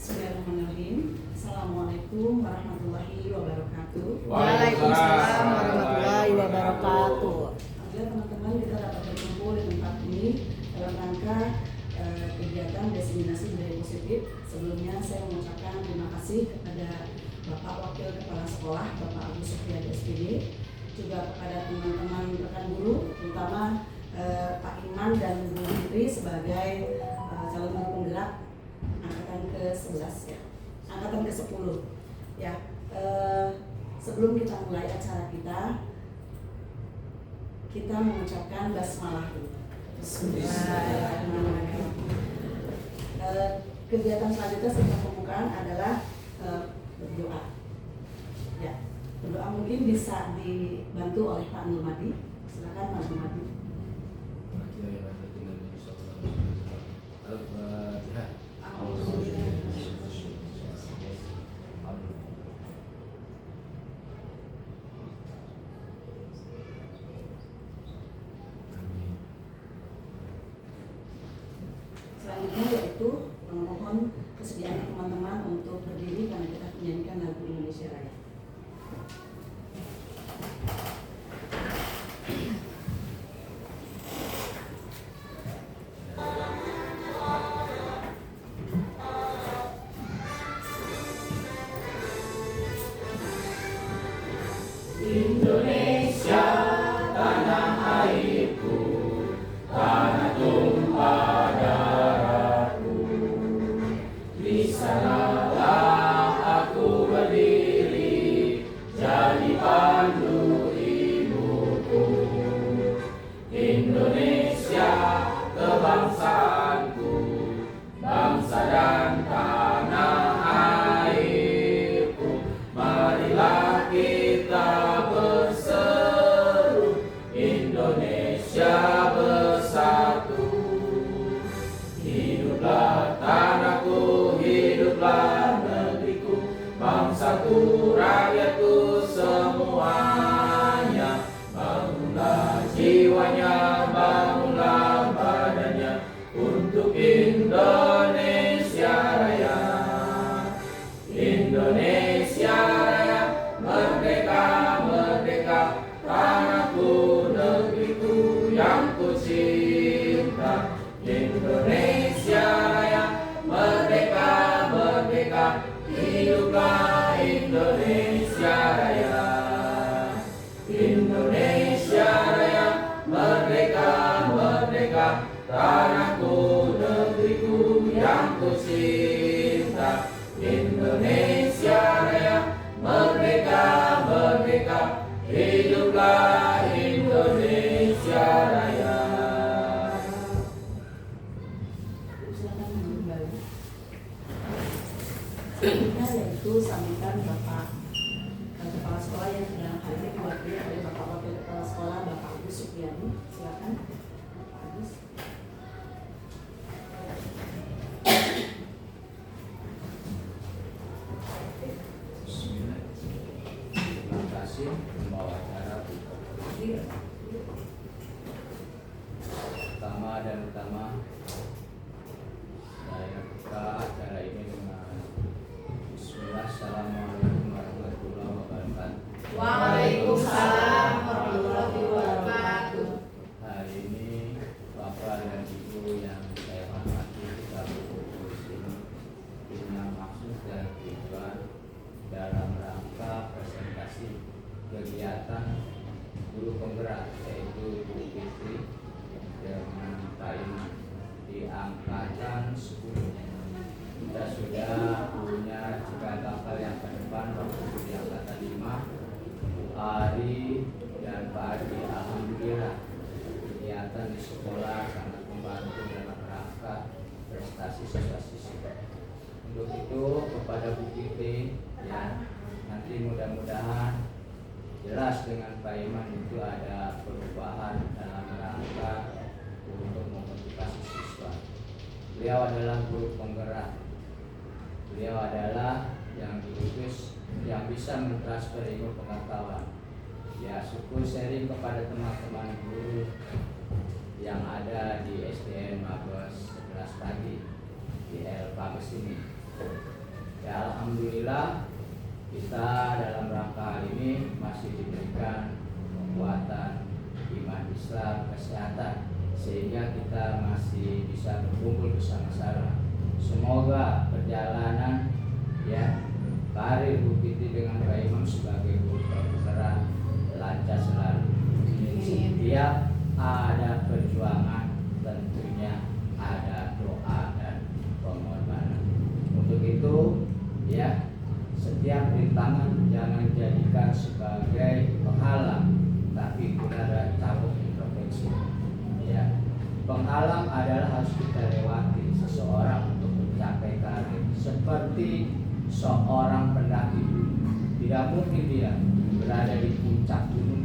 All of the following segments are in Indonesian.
Bismillahirrahmanirrahim. Assalamualaikum warahmatullahi wabarakatuh. Waalaikumsalam warahmatullahi wabarakatuh. Alhamdulillah teman-teman, kita dapat berkumpul di tempat ini dalam rangka kegiatan diseminasi budaya positif. Sebelumnya saya mengucapkan terima kasih kepada Bapak Wakil Kepala Sekolah, Bapak Agus Supriyadi SPD, juga kepada teman-teman rekan guru, terutama Pak Iman dan Bu Fitri sebagai calon guru penggerak angkatan ke-11 ya, angkatan ke-10 ya. Sebelum kita mulai acara kita mengucapkan basmalah dulu. Bismillahirrahmanirrahim. Kegiatan selanjutnya setelah pembukaan adalah berdoa. Ya, berdoa mungkin bisa dibantu oleh Pak Nurmadi. Silakan Pak Nurmadi. Selanjutnya yaitu memohon kesediaan teman-teman untuk berdiri karena kita menyanyikan lagu Indonesia Raya. Indonesia, tanah airku, tanah tumpah darahku. Di sanalah aku berdiri, jadi pandu ibuku. Indonesia, kebangsaanku, bangsa dan tanah airku. Marilah kita berseru, Indonesia bersatu. Hiduplah tanahku, hiduplah negeriku, bangsaku, rakyatku semuanya. Bangunlah jiwanya, bangunlah badannya untuk Indonesia Raya. Indonesia Raya, merdeka, merdeka, tanahku, negeriku yang ku cinta. Indonesia Raya, merdeka, merdeka, hiduplah Indonesia Raya. Indonesia Raya, merdeka, merdeka, tanahku, negeriku yang ku cinta. Indonesia Raya, merdeka, merdeka, hiduplah Indonesia Raya. Silakan kembali. Selanjutnya yaitu sambutan Bapak Kepala Sekolah yang dalam hal ini diwakili oleh Bapak Wakil Kepala Sekolah, Bapak Agus Supriyadi. Silakan Bapak Agus. Terima kasih membawa acara pertama dan utama. Saya buka acara ini dengan Bismillah. Assalamualaikum warahmatullahi wabarakatuh. Waalaikumsalam warahmatullahi wabarakatuh. Hari ini Bapak dan Ibu yang saya hormati, kita berkumpul di sini dengan maksud dan tujuan dalam rangka presentasi kegiatan guru penggerak, yaitu Bu Fitri dengan Pak Iman di angkatan 10. Kita sudah punya cikal bakal yang ke depan waktu di angkatan 5. Ari dan Pak Adi, alhamdulillah kegiatan di sekolah sangat membantu dalam rangka prestasi siswa-siswa. Untuk itu kepada Bu Fitri ya, nanti mudah-mudahan jelas dengan Pak Iman itu ada perubahan dalam rangka untuk memotivasi siswa. Beliau adalah guru penggerak. Beliau adalah yang diutus yang bisa mentransfer ilmu pengetahuan. Ya, syukur sharing kepada teman-teman guru yang ada di SDN Mabes 11 pagi di El Pabes ini. Ya, alhamdulillah kita dalam rangka hal ini masih diberikan kekuatan iman Islam, kesehatan, sehingga kita masih bisa berkumpul bersama-sama. Semoga perjalanan ya karir Bu Fitri dengan Pak Imam sebagai guru penggerak lancar selalu. Setiap ada perjuangan tentunya ada doa dan pengorbanan. Untuk itu ya, setiap rintangan jangan dijadikan sebagai penghalang, tapi benar cabut introspeksi. Ya, penghalang adalah harus kita lewati seseorang untuk mencapai karir. Seperti seorang pendaki gunung, tidak mungkin dia berada di puncak gunung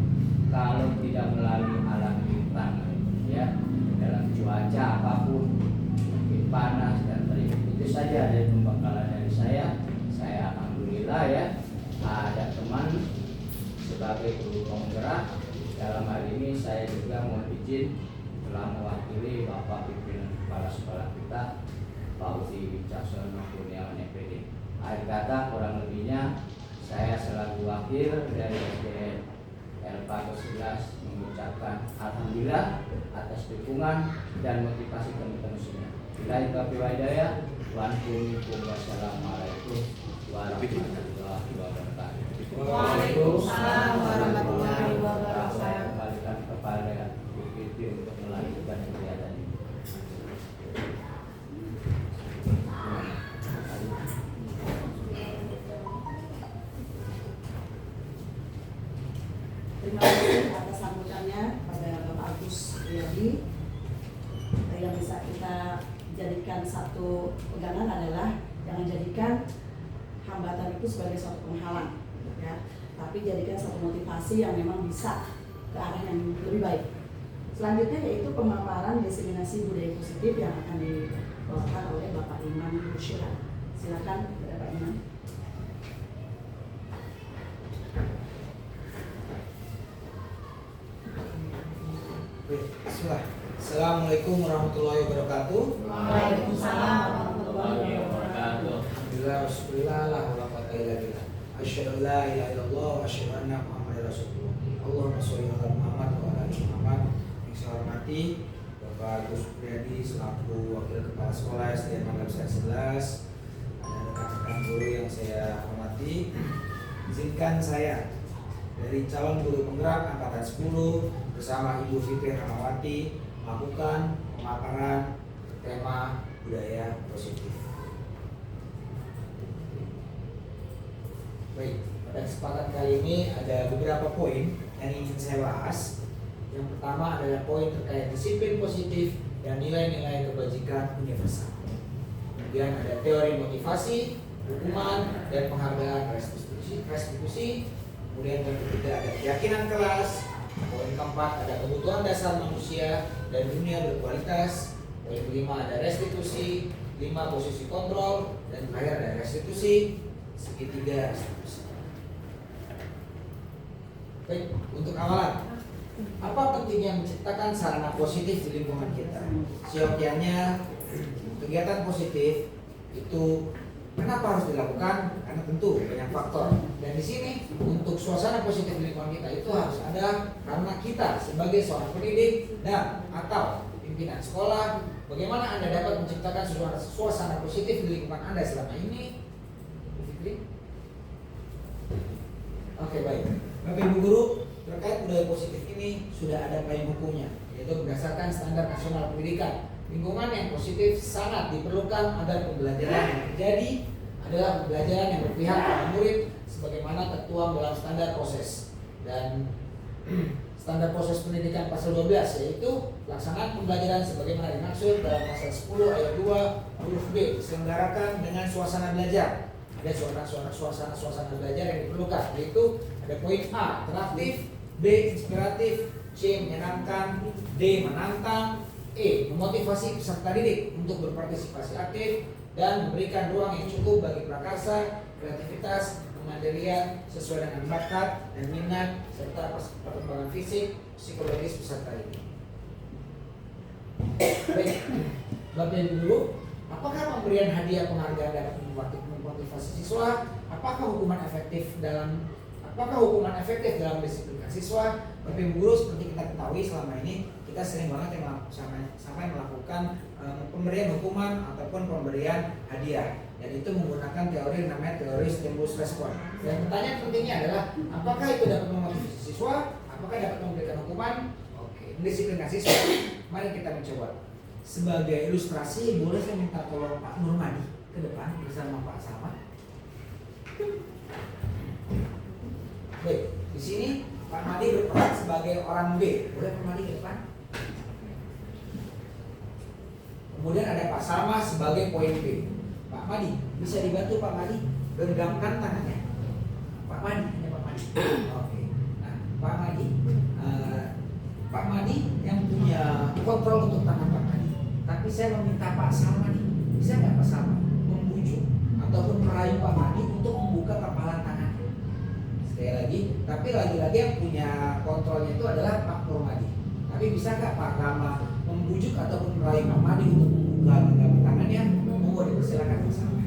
kalau tidak melalui alam rintangan. Ya, dalam cuaca apapun, mungkin panas dan terik. Itu saja dari pembekalan dari saya. Saya alhamdulillah ya ada teman sebagai guru penggerak. Dalam hal ini saya juga mohon izin telah mewakili Bapak Pimpinan Kepala Sekolah kita, Pak Uti Wicaksono Kurniawan MPD. Akhir kata kurang lebihnya saya selaku wakil dari SDN Elpago 11 mengucapkan alhamdulillah atas dukungan dan motivasi teman-teman semua. Billahi taufiq wal hidayah. Wassalamualaikum warahmatullahi wabarakatuh. Waalaikumsalam warahmatullahi wabarakatuh. Saya kembalikan kepada Bu Fitri untuk melanjutkan kegiatan ini. Terima kasih atas sambutannya pada Bapak Agus Riyadi. Yang bisa kita jadikan satu pegangan adalah jangan jadikan hambatan itu sebagai suatu penghalang, ya, tapi jadikan satu motivasi yang memang bisa ke arah yang lebih baik. Selanjutnya yaitu pemaparan diseminasi budaya positif yang akan dibawakan oleh Bapak Imam Bushira. Silakan Bapak Imam. Bismillah. Assalamualaikum warahmatullahi wabarakatuh. Waalaikumsalam warahmatullahi wabarakatuh. Alhamdulillah, wassalillah, la haula wa la quwwata illa billah. Asyhadu an la ilaha illallah wa asyhadu anna Muhammadar Rasulullah. Allahumma sholli ala Muhammad wa ala ali Muhammad. Yang saya hormati Bapak Agus Riyadi selaku Wakil Kepala Sekolah SDN Mangga 11. Ada rekan-rekan guru yang saya hormati. Izinkan saya dari calon guru penggerak angkatan 10 bersama Ibu Fitri Rahmawati melakukan pemaparan tema budaya positif. Baik, pada kesempatan kali ini ada beberapa poin yang ingin saya bahas. Yang pertama adalah poin terkait disiplin positif dan nilai-nilai kebajikan universal. Kemudian ada teori motivasi, hukuman, dan penghargaan restitusi. Kemudian yang ketiga ada keyakinan kelas. Poin keempat ada kebutuhan dasar manusia dan dunia berkualitas. Poin kelima ada restitusi, 5 posisi kontrol, dan terakhir ada restitusi, segitiga restitusi. Baik, untuk awalan, apa pentingnya menciptakan sarana positif di lingkungan kita? Siokiannya, kegiatan positif itu kenapa harus dilakukan? Karena tentu banyak faktor. Dan di sini untuk suasana positif di lingkungan kita itu harus ada karena kita sebagai seorang pendidik dan atau pimpinan sekolah, bagaimana Anda dapat menciptakan suasana positif di lingkungan Anda selama ini? Oke, baik. Bapak Ibu guru, terkait budaya positif ini sudah ada payung hukumnya, yaitu berdasarkan standar nasional pendidikan. Lingkungan yang positif sangat diperlukan agar pembelajaran yang terjadi adalah pembelajaran yang berpihak pada murid sebagaimana tertuang dalam standar proses dan standar proses pendidikan pasal 12, yaitu pelaksanaan pembelajaran sebagaimana dimaksud dalam pasal 10 ayat 2 huruf B diselenggarakan dengan suasana belajar. Ada suasana belajar yang diperlukan, yaitu ada poin A interaktif, B inspiratif, C menyenangkan, D menantang, E memotivasi peserta didik untuk berpartisipasi aktif dan memberikan ruang yang cukup bagi prakarsa, kreativitas, kemandirian sesuai dengan bakat dan minat serta perkembangan fisik, psikologis peserta didik. Baik, Bapak Ibu guru, Apakah pemberian hadiah penghargaan dapat memotivasi siswa? Apakah hukuman efektif dalam mendisiplinkan siswa? Bapak Ibu Guru, seperti kita ketahui selama ini kita sering banget sampai melakukan pemberian hukuman ataupun pemberian hadiah, dan itu menggunakan teori yang namanya teori stimulus respon. Dan pertanyaan pentingnya adalah apakah itu dapat memotivasi siswa? Apakah dapat memberikan hukuman? Oke, mendisiplinkan siswa. Mari kita mencoba. Sebagai ilustrasi, boleh saya minta tolong Pak Nurmadi ke depan bersama Pak Salman. Baik, di sini Pak Madi berperan sebagai orang B. Boleh Pak Madi ke depan? Kemudian ada Pak Salma sebagai poin B. Pak Madi, bisa dibantu Pak Madi genggamkan tangannya. Pak Madi, hanya Pak Madi. Oke. Nah, Pak Madi yang punya kontrol untuk tangan Pak Madi. Tapi saya meminta Pak Salma nih, bisa nggak Pak Salma membujuk ataupun merayu Pak Madi untuk membuka kepalan tangan? Sekali lagi, tapi lagi-lagi yang punya kontrolnya itu adalah Pak Nurmadi. Tapi bisa nggak Pak Rama membujuk ataupun merayu Pak Madi untuk membuka genggaman tangannya? Monggo dipersilakan bersama.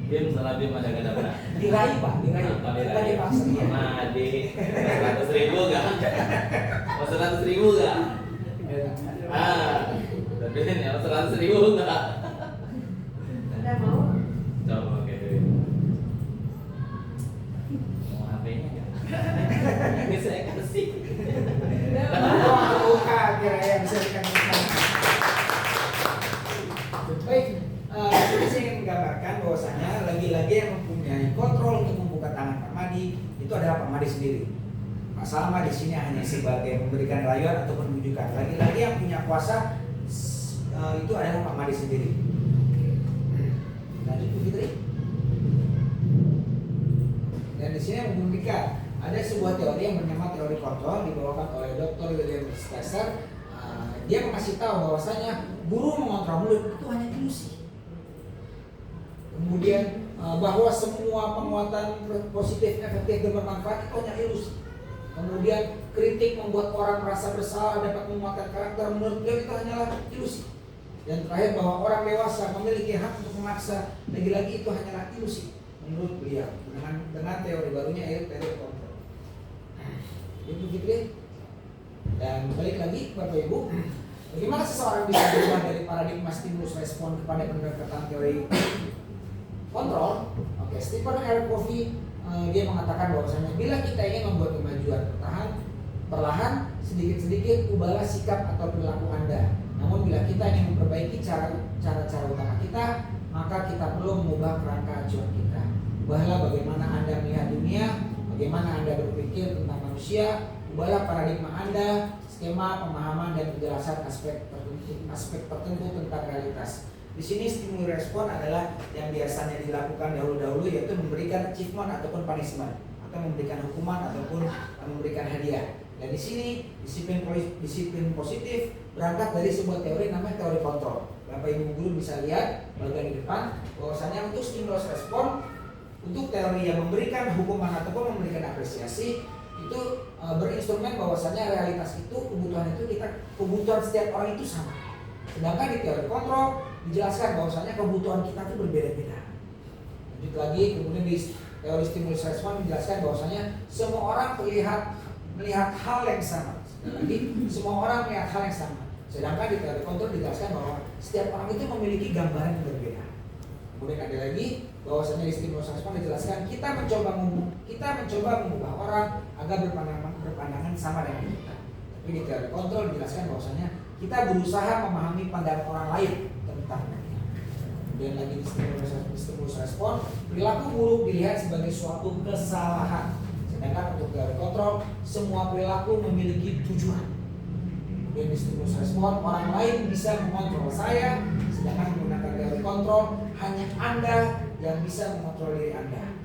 Bim, salah Bim ada gak dapat? Dirayu Pak, dirayu. Bukan dipaksa ya. Madi, 100.000 gak? Mau 100.000 gak? Tapi ini 100.000 gak? Anda mau? Coba oke. Mau HP-nya gak? Ini saya kasih. Buka kira yang bisa dikatakan. Baik, jadi saya ingin menggambarkan bahwasanya lagi-lagi yang mempunyai kontrol untuk membuka tangan Pak Madi itu adalah Pak Madi sendiri. Pak Salma di sini hanya sebagai memberikan rayuan ataupun bujukan. Lagi-lagi yang punya kuasa itu adalah Pak Madi sendiri. Lanjut Bu Fitri. Dan di sini membuktikan ada sebuah teori yang bernama teori kontrol dibawakan oleh Dr. William Stasser. Dia mengasih tahu bahwasanya guru mengontrol mulut itu hanya ilusi. Kemudian bahwa semua penguatan positif, efektif dan bermanfaat itu hanya ilusi. Kemudian kritik membuat orang merasa bersalah dapat menguatkan karakter, menurut beliau itu hanyalah ilusi. Dan terakhir bahwa orang dewasa memiliki hak untuk memaksa, lagi-lagi itu hanyalah ilusi menurut beliau. Dengan teori barunya yaitu teori kontrol. Ibu Fitri. Dan balik lagi Bapak Ibu, bagaimana seseorang bisa berubah dari paradigma stimulus respon kepada pendekatan teori kontrol? Oke, Stephen R. Covey dia mengatakan bahwasanya bila kita ingin membuat kemajuan perlahan, sedikit-sedikit ubahlah sikap atau perilaku Anda. Namun bila kita ingin memperbaiki cara-cara utama kita, maka kita perlu mengubah kerangka acuan kita. Ubahlah bagaimana Anda melihat dunia, bagaimana Anda berpikir tentang manusia. Ubahlah paradigma Anda, skema pemahaman dan penjelasan aspek tertentu tentang realitas. Di sini stimulus respon adalah yang biasanya dilakukan dahulu-dahulu, yaitu memberikan achievement ataupun punishment, atau memberikan hukuman ataupun memberikan hadiah. Dan di sini disiplin positif berangkat dari sebuah teori namanya teori kontrol. Bapak Ibu guru bisa lihat bagian di depan bahwasanya untuk stimulus respon, untuk teori yang memberikan hukuman ataupun memberikan apresiasi itu berinstrumen bahwasanya realitas itu kebutuhan setiap orang itu sama. Sedangkan di teori kontrol dijelaskan bahwasanya kebutuhan kita itu berbeda-beda. Lanjut lagi, kemudian di teori stimulus respon dijelaskan bahwasanya semua orang melihat hal yang sama. Lagi, semua orang melihat hal yang sama. Sedangkan di teori kontrol dijelaskan bahwa setiap orang itu memiliki gambaran yang berbeda. Kemudian ada lagi bahwasanya di stimulus respon dijelaskan kita mencoba mengubah orang agar berpandangan sama dengan kita. Tapi di teori kontrol dijelaskan bahwasanya kita berusaha memahami pandangan orang lain tentang dunia. Kemudian lagi di stimulus respon, perilaku buruk dilihat sebagai suatu kesalahan. Sedangkan untuk teori kontrol, semua perilaku memiliki tujuan. Kemudian di stimulus respon, orang lain bisa mengontrol saya, sedangkan menggunakan teori kontrol, hanya Anda yang bisa mengontrol diri Anda.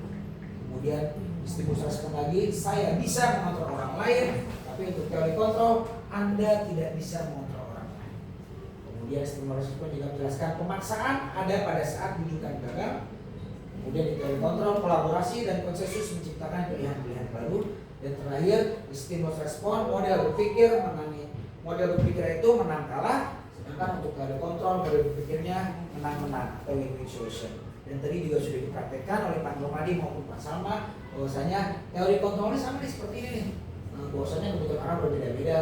Kemudian di stimulus respon lagi, saya bisa mengontrol orang lain, tapi untuk teori kontrol, Anda tidak bisa mengontrol orang lain. Kemudian stimulus respon juga menjelaskan pemaksaan ada pada saat bujukan gagal. Kemudian di teori kontrol, kolaborasi dan konsensus menciptakan pilihan-pilihan baru. Dan terakhir, di stimulus respon, model berpikir itu menang kalah. Sedangkan untuk teori kontrol, teori berpikirnya menang-menang atau win-win solution. Dan tadi juga sudah dipraktekkan oleh Pak Romadi maupun Pak Salma bahwasanya teori kontrolnya sama nih seperti ini nih. Bahwasanya kebutuhan orang berbeda-beda,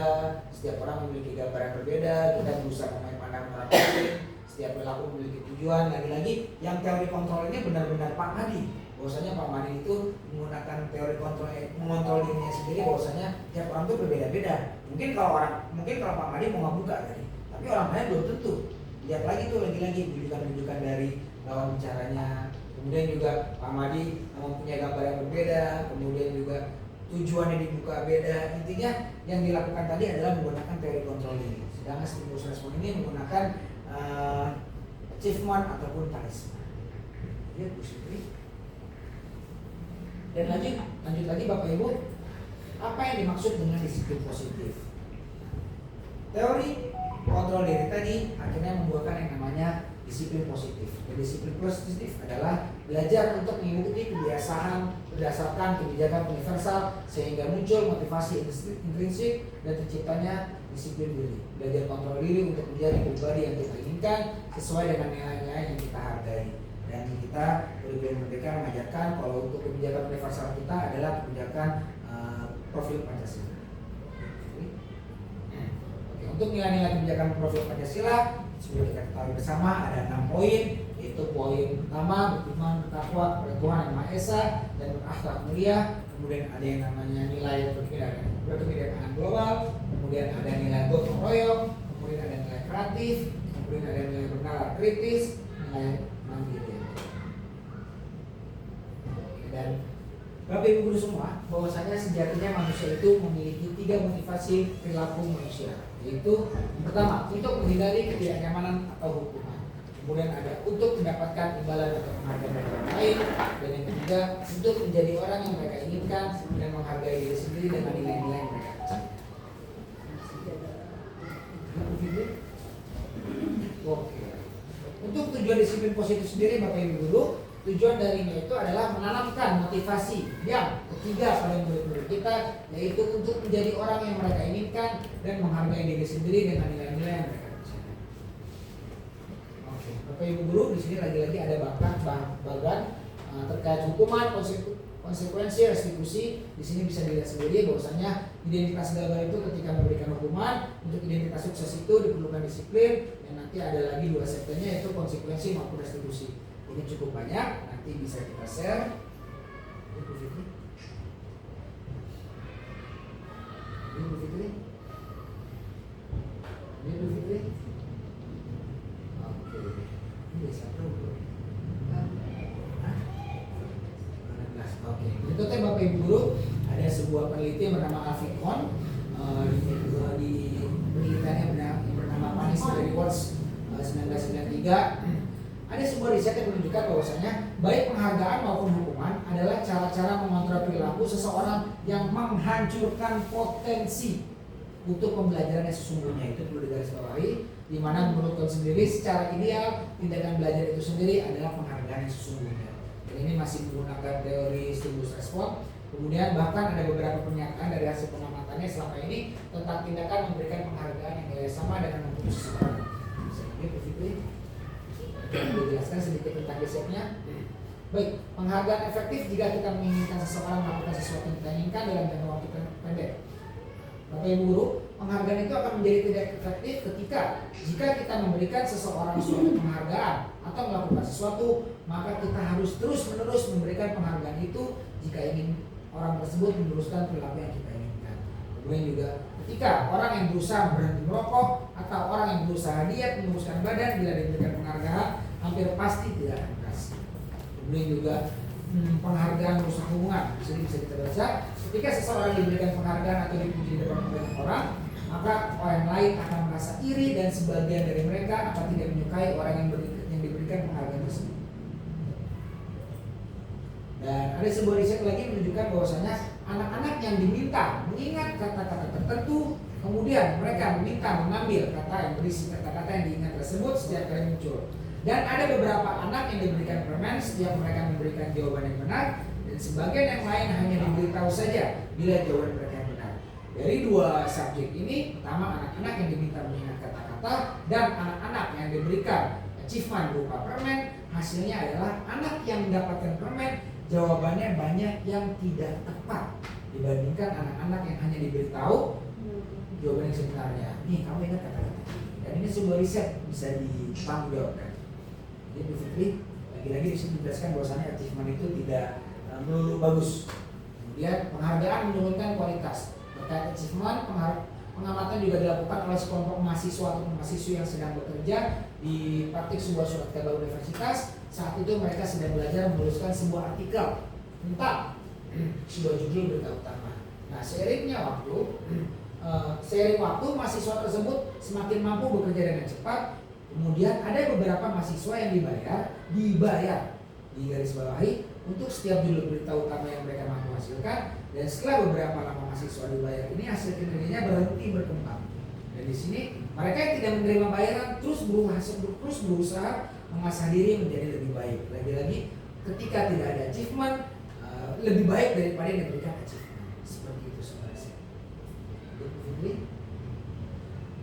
setiap orang memiliki gambaran berbeda, kita berusaha memandang orang lain, setiap perilaku memiliki tujuan. Lagi-lagi yang teori kontrol ini benar-benar Pak Madi. Bahwasanya Pak Madi itu menggunakan teori kontrol, mengontrol dirinya sendiri. Bahwasanya tiap orang itu berbeda-beda. Mungkin kalau Pak Madi mau ngebuka tadi, tapi orang lain belum tentu. Lihat lagi tuh lagi-lagi bujukan-bujukan dari lawan bicaranya. Kemudian juga Pak Madi mempunyai gambar yang berbeda. Kemudian juga tujuannya dibuka beda. Intinya yang dilakukan tadi adalah menggunakan teori kontrol diri. Sedangkan stimulus respon ini menggunakan achievement ataupun punishment. Ya, Bu Sutri. Dan lanjut lagi Bapak Ibu, apa yang dimaksud dengan disiplin positif? Teori kontrol diri tadi akhirnya membuahkan yang namanya disiplin positif. Dan disiplin positif adalah belajar untuk mengikuti kebiasaan berdasarkan kebijakan universal sehingga muncul motivasi intrinsik dan terciptanya disiplin diri. Belajar kontrol diri untuk menjadi pribadi yang kita inginkan sesuai dengan nilai-nilai yang kita hargai. Dan kita Kurikulum Merdeka mengajarkan kalau untuk kebijakan universal kita adalah kebijakan profil Pancasila. Oke, untuk nilai-nilai kebijakan profil Pancasila sudah kita ketahui bersama ada 6 poin, yaitu poin pertama beriman bertakwa kepada Tuhan Yang Maha Esa dan berakhlak mulia. Kemudian ada yang namanya nilai berkebinekaan global, kemudian ada nilai gotong royong, kemudian ada nilai kreatif, kemudian ada nilai bernalar kritis, nilai mandiri. Dan Bapak Ibu guru semua, bahwasanya sejatinya manusia itu memiliki 3 motivasi perilaku manusia, yaitu yang pertama untuk menghindari ketidaknyamanan atau hukuman, kemudian ada untuk mendapatkan imbalan atau penghargaan dari orang lain, dan yang ketiga untuk menjadi orang yang mereka inginkan dan menghargai diri sendiri dengan nilai-nilai yang mereka cintai. Oke. Untuk tujuan disiplin positif sendiri Bapak Ibu guru, tujuan darinya itu adalah menanamkan motivasi yang ketiga pada murid-murid kita, yaitu untuk menjadi orang yang mereka inginkan dan menghargai diri sendiri dengan nilai-nilai yang mereka percaya. Oke, Bapak Ibu guru, di sini lagi-lagi ada bagan terkait hukuman, konsekuensi, restitusi. Di sini bisa dilihat sendiri bahwasanya identitas gagal itu ketika memberikan hukuman, untuk identitas sukses itu diperlukan disiplin, dan nanti ada lagi 2 segmennya yaitu konsekuensi maupun restitusi. Ini cukup banyak, nanti bisa kita share. Ini Bu Fitri. Oke. Ini bisa dulu. Oke. Itu teh Bapak Ibu guru, ada sebuah peneliti yang bernama Afikon di penelitiannya yang bernama Punishment Rewards 1993. Ada sebuah riset yang menunjukkan bahwasanya baik penghargaan maupun hukuman adalah cara-cara mengontrol perilaku seseorang yang menghancurkan potensi untuk pembelajaran yang sesungguhnya. Itu perlu digarisbawahi, di mana menurut Tom sendiri secara ideal tindakan belajar itu sendiri adalah penghargaan yang sesungguhnya. Dan ini masih menggunakan teori stimulus respon. Kemudian bahkan ada beberapa pernyataan dari hasil pengamatannya selama ini tentang tindakan memberikan penghargaan yang nilai sama dengan memutus seseorang. Misalnya begitu. Dijelaskan sedikit tentang risetnya. Baik, penghargaan efektif jika kita menginginkan seseorang melakukan sesuatu yang kita inginkan dalam jangka waktu pendek. Bapak Ibu guru, penghargaan itu akan menjadi tidak efektif ketika jika kita memberikan seseorang suatu penghargaan atau melakukan sesuatu, maka kita harus terus-menerus memberikan penghargaan itu jika ingin orang tersebut meneruskan perilaku yang kita inginkan. Kemudian juga ketika orang yang berusaha berhenti merokok atau orang yang berusaha diet menguruskan badan, bila diberikan penghargaan hampir pasti tidak akan berhasil. Kemudian juga penghargaan merusak hubungan. Bisa kita baca, ketika seseorang diberikan penghargaan atau dipuji di depan banyak orang, maka orang lain akan merasa iri dan sebagian dari mereka akan tidak menyukai orang yang diberikan penghargaan tersebut. Dan ada sebuah riset lagi menunjukkan bahwasanya anak-anak yang diminta mengingat kata-kata tertentu, kemudian mereka meminta mengambil kata yang berisi kata-kata yang diingat tersebut setiap kali muncul. Dan ada beberapa anak yang diberikan permen setiap mereka memberikan jawaban yang benar, dan sebagian yang lain hanya diberitahu saja bila jawaban mereka yang benar. Dari dua subjek ini, pertama anak-anak yang diminta mengingat kata-kata dan anak-anak yang diberikan achievement berupa permen, hasilnya adalah anak yang mendapatkan permen jawabannya banyak yang tidak tepat dibandingkan anak-anak yang hanya diberitahu jawaban yang sebenarnya. Nih kamu ingat kata-kata ini. Dan ini sebuah riset bisa ditanggungjawabkan. Jadi Bu Fitri lagi-lagi di sini dijelaskan bahwasannya achievement itu tidak melulu bagus. Kemudian penghargaan menurunkan kualitas. Terkait achievement, pengamatan juga dilakukan oleh sekelompok mahasiswa atau mahasiswi yang sedang bekerja di praktik sebuah surat kabar universitas. Saat itu mereka sedang belajar menuliskan sebuah artikel tentang sebuah judul berita utama. Nah, seiring waktu mahasiswa tersebut semakin mampu bekerja dengan cepat. Kemudian ada beberapa mahasiswa yang dibayar di garis bawahi untuk setiap judul berita utama yang mereka mampu hasilkan. Dan setelah beberapa lama mahasiswa dibayar ini, hasil kinerjanya berhenti berkembang. Dan di sini mereka yang tidak menerima bayaran terus berusaha mengasah diri menjadi lebih baik. Lagi-lagi ketika tidak ada achievement, lebih baik daripada yang diberikan achievement. Seperti itu saudara saya.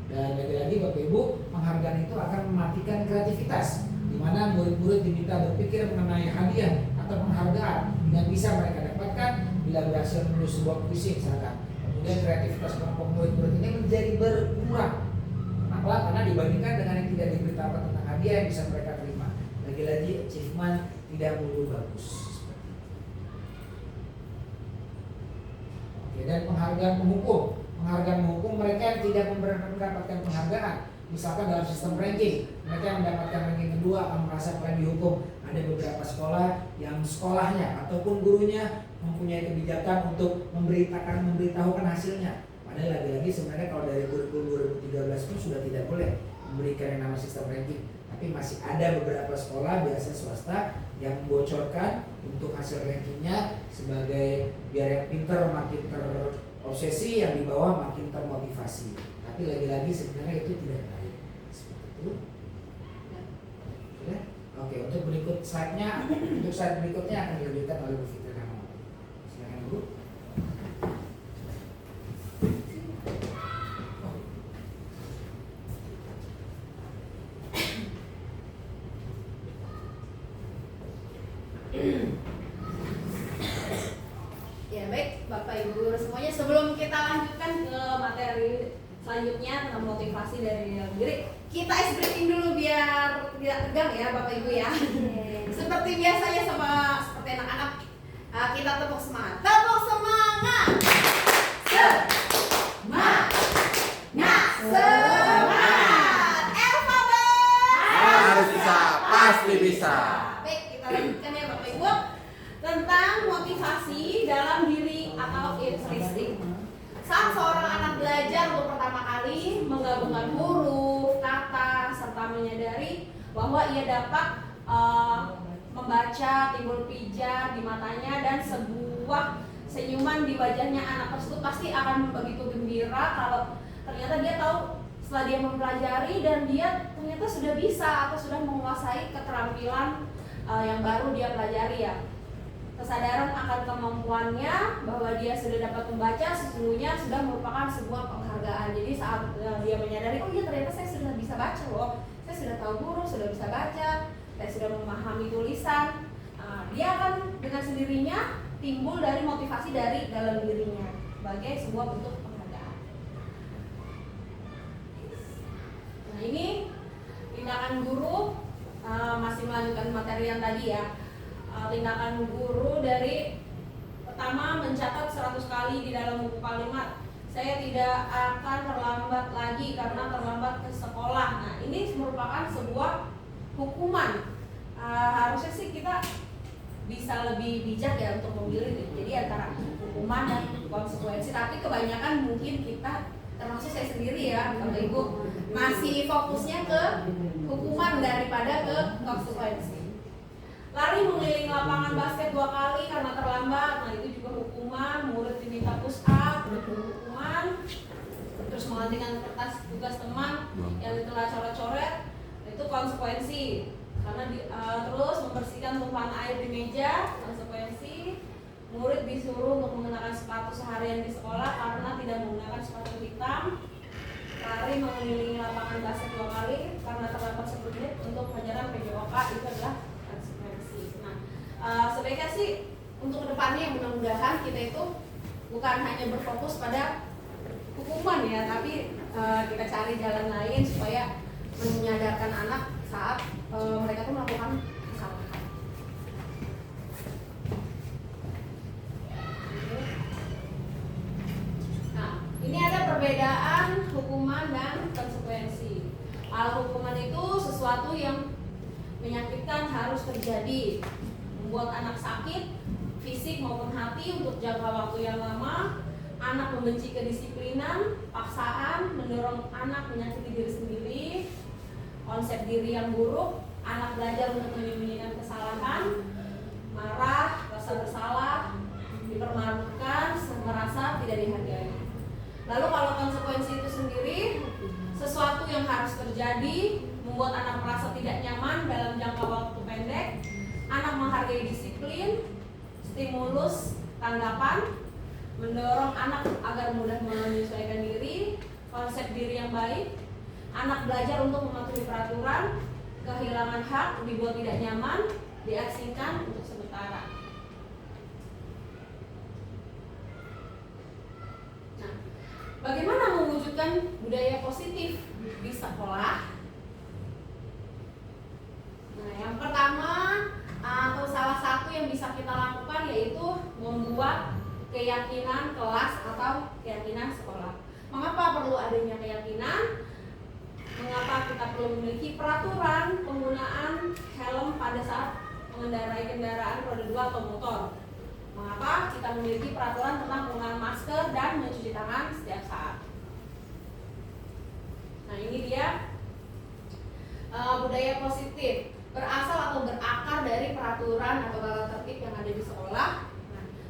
Dan lagi-lagi Bapak Ibu, penghargaan itu akan mematikan kreativitas, di mana murid-murid diminta berpikir mengenai hadiah atau penghargaan yang bisa mereka dapatkan bila berhasil menulis sebuah puisi misalkan. Kemudian kreativitas kelompok murid-murid ini menjadi berkurang. Kenapa? Karena dibandingkan dengan yang tidak diberitakan tentang hadiah yang bisa mereka terima. Lagi-lagi achievement tidak melulu bagus. Oke, dan penghargaan penghukum. Penghargaan menghukum mereka yang tidak mendapatkan penghargaan. Misalkan dalam sistem ranking, mereka yang mendapatkan ranking kedua akan merasa paling dihukum. Ada beberapa sekolah yang sekolahnya ataupun gurunya mempunyai kebijakan untuk memberitahukan hasilnya. Padahal lagi-lagi sebenarnya kalau dari kurikulum 2013 pun sudah tidak boleh memberikan yang nama sistem ranking. Tapi masih ada beberapa sekolah biasa swasta yang membocorkan untuk hasil rankingnya sebagai biar yang pinter makin terobsesi, yang di bawah makin termotivasi. Tapi lagi-lagi sebenarnya itu tidak baik. Seperti itu. Ya. Oke, untuk slide berikutnya akan dilanjutkan oleh Bu Fitri. Silakan Bu. Ya baik Bapak Ibu Guru semuanya, sebelum kita lanjutkan ke materi selanjutnya tentang motivasi dari dalam diri, kita ice breaking dulu biar tidak tegang ya Bapak Ibu ya. Seperti biasanya seperti anak-anak, kita tepuk semangat. Tepuk semangat. Semangat. Alfabet. Harus bisa, pasti bisa. Baik, kita lanjutkan ya Bapak Ibu tentang motivasi dalam diri atau intrinsik. Saat seorang anak belajar untuk pertama kali menggabungkan huruf, kata, serta menyadari bahwa ia dapat membaca, timbul pijar di matanya dan sebuah senyuman di wajahnya, anak tersebut pasti akan begitu gembira kalau ternyata dia tahu setelah dia mempelajari dan dia ternyata sudah bisa atau sudah menguasai keterampilan yang baru dia pelajari ya. Kesadaran akan kemampuannya bahwa dia sudah dapat membaca sesungguhnya sudah merupakan sebuah penghargaan. Jadi saat dia menyadari, oh iya ternyata saya sudah bisa baca loh, saya sudah tahu huruf, sudah bisa baca, saya sudah memahami tulisan, dia akan dengan sendirinya timbul dari motivasi dari dalam dirinya sebagai sebuah bentuk penghargaan. Nah ini tindakan guru, masih melanjutkan materi yang tadi ya. Tindakan guru dari pertama mencatat 100 kali di dalam buku kalimat, saya tidak akan terlambat lagi karena terlambat ke sekolah. Nah ini merupakan sebuah hukuman. Harusnya sih kita bisa lebih bijak ya untuk memilih. Jadi antara hukuman dan konsekuensi. Tapi kebanyakan mungkin kita, termasuk saya sendiri ya Bapak Ibu, masih fokusnya ke hukuman daripada ke konsekuensi. Lari mengelilingi lapangan basket 2 kali karena terlambat, nah itu juga hukuman. Murid diminta push up, hukuman. Terus menggantikan kertas tugas teman yang telah coret-coret, itu konsekuensi. Karena terus membersihkan tumpahan air di meja, konsekuensi. murid disuruh untuk mengenakan sepatu seharian di sekolah karena tidak menggunakan sepatu hitam. Lari mengelilingi lapangan basket 2 kali karena terdapat 10 menit untuk pelajaran PJOK, itu adalah konsekuensi. Nah, sebaiknya sih untuk kedepannya mudah-mudahan kita itu bukan hanya berfokus pada hukuman ya, tapi kita cari jalan lain supaya menyadarkan anak saat mereka tuh melakukan kesalahan. Nah, ini ada perbedaan hukuman dan konsekuensi. Kalau hukuman itu sesuatu yang menyakitkan harus terjadi, membuat anak sakit, fisik maupun hati untuk jangka waktu yang lama. Anak membenci kedisiplinan, paksaan, mendorong anak menyakiti diri sendiri, konsep diri yang buruk, anak belajar untuk menyembunyikan kesalahan, marah, rasa bersalah, dipermalukan, merasa tidak dihargai. Lalu kalau konsekuensi itu sendiri, sesuatu yang harus terjadi, membuat anak merasa tidak nyaman dalam jangka waktu pendek, anak menghargai disiplin, stimulus, tanggapan, mendorong anak agar mudah menyesuaikan diri, konsep diri yang baik, anak belajar untuk mematuhi peraturan, kehilangan hak, dibuat tidak nyaman, diasingkan untuk sementara. Nah, bagaimana mewujudkan budaya positif di sekolah? Nah, yang pertama atau salah satu yang bisa kita lakukan yaitu membuat keyakinan kelas atau keyakinan sekolah. Mengapa perlu adanya keyakinan? Mengapa kita perlu memiliki peraturan penggunaan helm pada saat mengendarai kendaraan roda 2 atau motor? Mengapa kita memiliki peraturan tentang penggunaan masker dan mencuci tangan setiap saat? Nah, ini dia budaya positif, berasal atau berakar dari peraturan atau tata tertib yang ada di sekolah.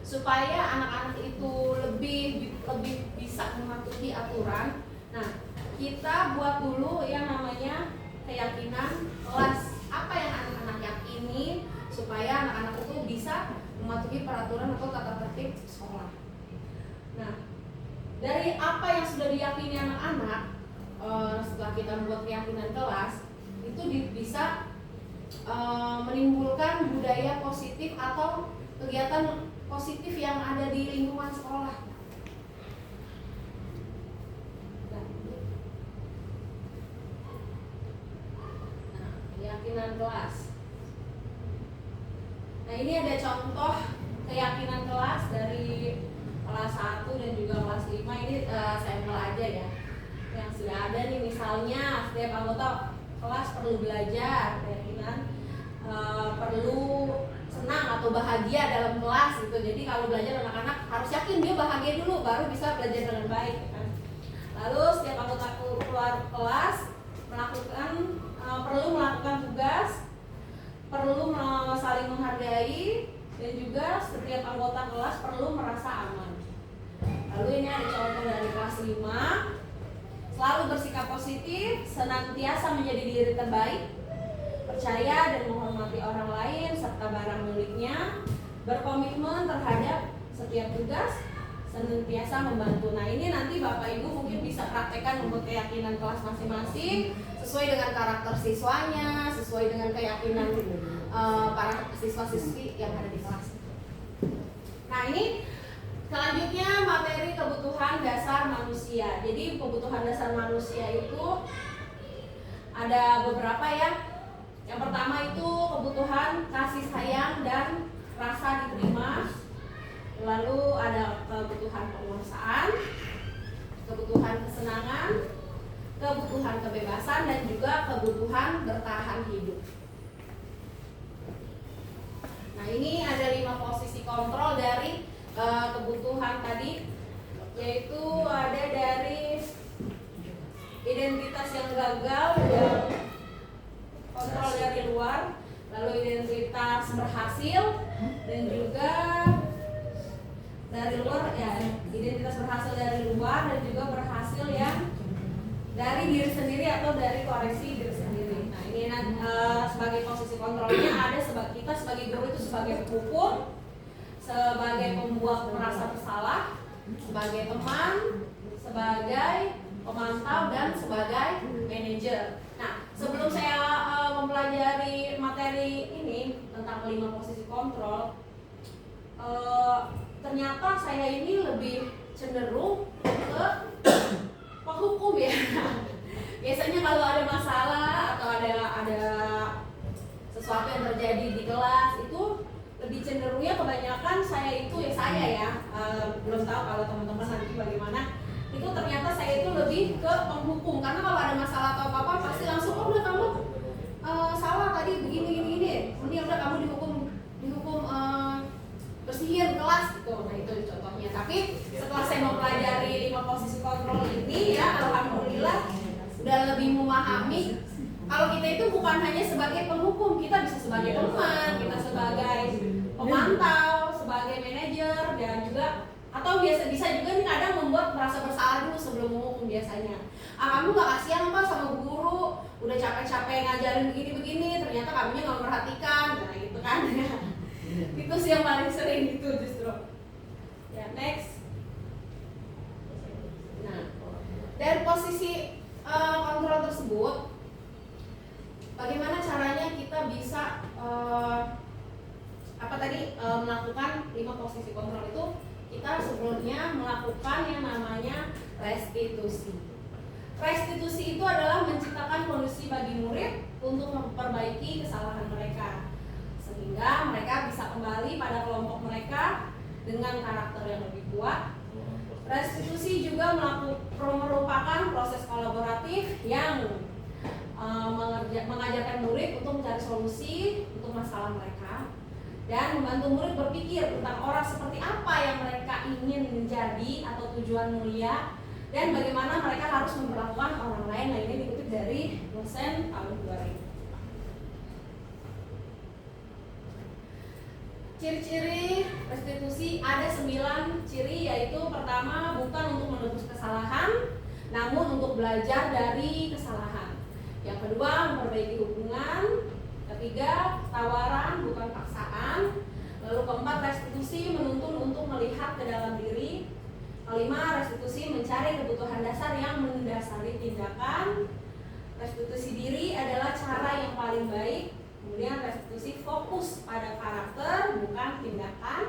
Supaya anak-anak itu lebih bisa mematuhi aturan. Nah, kita buat dulu yang namanya keyakinan kelas. Apa yang anak-anak yakini supaya anak-anak itu bisa mematuhi peraturan atau tata tertib sekolah. Nah, dari apa yang sudah diyakini anak-anak, setelah kita membuat keyakinan kelas, itu bisa menimbulkan budaya positif atau kegiatan positif yang ada di lingkungan sekolah. Nah, keyakinan kelas. Nah, ini ada contoh keyakinan kelas dari kelas 1 dan juga kelas 5. Ini sampel aja ya, yang sudah ada nih. Misalnya setiap anggota kelas perlu belajar, keyakinan perlu senang atau bahagia dalam kelas gitu. Jadi kalau belajar anak-anak harus yakin dia bahagia dulu baru bisa belajar dengan baik kan. Lalu setiap anggota keluar kelas perlu melakukan tugas, perlu saling menghargai, dan juga setiap anggota kelas perlu merasa aman. Lalu ini ada contoh dari kelas 5. Selalu bersikap positif, senantiasa menjadi diri terbaik, percaya dan menghormati orang lain serta barang miliknya, berkomitmen terhadap setiap tugas, senantiasa membantu. Nah, ini nanti Bapak Ibu mungkin bisa praktekkan membuat keyakinan kelas masing-masing sesuai dengan karakter siswanya, sesuai dengan keyakinan para siswa-siswi yang ada di kelas. Nah, ini selanjutnya materi kebutuhan dasar manusia. Jadi kebutuhan dasar manusia itu ada beberapa ya. Yang pertama itu kebutuhan kasih sayang dan rasa diterima. Lalu ada kebutuhan penguasaan, kebutuhan kesenangan, kebutuhan kebebasan, dan juga kebutuhan bertahan hidup. Nah, ini ada 5 posisi kontrol dari kebutuhan tadi, yaitu ada dari identitas yang gagal, yang kontrol dari luar, lalu identitas berhasil, dan juga dari luar ya, identitas berhasil dari luar, dan juga berhasil yang dari diri sendiri atau dari koreksi diri sendiri. Nah, ini sebagai posisi kontrolnya ada kita sebagai guru itu sebagai pupuk, sebagai pembuat merasa bersalah, sebagai teman, sebagai pemantau, dan sebagai manajer. Nah, sebelum saya mempelajari materi ini tentang 5 posisi kontrol, ternyata saya ini lebih cenderung ke penghukum ya. Biasanya kalau ada masalah atau ada sesuatu yang terjadi di kelas itu lebih cenderungnya kebanyakan saya belum tahu kalau teman-teman nanti bagaimana, itu ternyata saya itu lebih ke penghukum, karena kalau ada masalah atau apa-apa pasti langsung udah kamu salah tadi begini, ini udah kamu dihukum bersihin kelas gitu. Nah itu contohnya. Tapi setelah saya mempelajari 5 posisi kontrol ini ya, alhamdulillah udah lebih memahami kalau kita itu bukan hanya sebagai penghukum, kita bisa sebagai teman, kita sebagai pemantau, sebagai manajer, dan juga atau bisa juga nih kadang membuat merasa bersalah dulu sebelum menghukum biasanya. Kamu gak kasihan apa sama guru, udah capek-capek ngajarin begini-begini, ternyata kamunya gak memperhatikan, nah gitu kan. Itu sih yang paling sering gitu justru. Ya, next. Nah, dari posisi kontrol tersebut, bagaimana caranya kita bisa melakukan 5 posisi kontrol itu? Kita sebelumnya melakukan yang namanya restitusi. Restitusi itu adalah menciptakan kondisi bagi murid untuk memperbaiki kesalahan mereka, sehingga mereka bisa kembali pada kelompok mereka dengan karakter yang lebih kuat. Restitusi juga merupakan proses kolaboratif yang mengajarkan murid untuk mencari solusi untuk masalah mereka dan membantu murid berpikir tentang orang seperti apa yang mereka ingin menjadi atau tujuan mulia dan bagaimana mereka harus memperlakukan orang lain. Nah, ini dikutip dari dosen tahun 2000. Ciri-ciri restitusi ada 9 ciri, yaitu pertama, bukan untuk menebus kesalahan, namun untuk belajar dari kesalahan. Yang kedua, memperbaiki hubungan. Ketiga, tawaran bukan paksaan. Lalu keempat, restitusi menuntun untuk melihat ke dalam diri. Kelima, restitusi mencari kebutuhan dasar yang mendasari tindakan. Restitusi diri adalah cara yang paling baik. Kemudian restitusi fokus pada karakter bukan tindakan.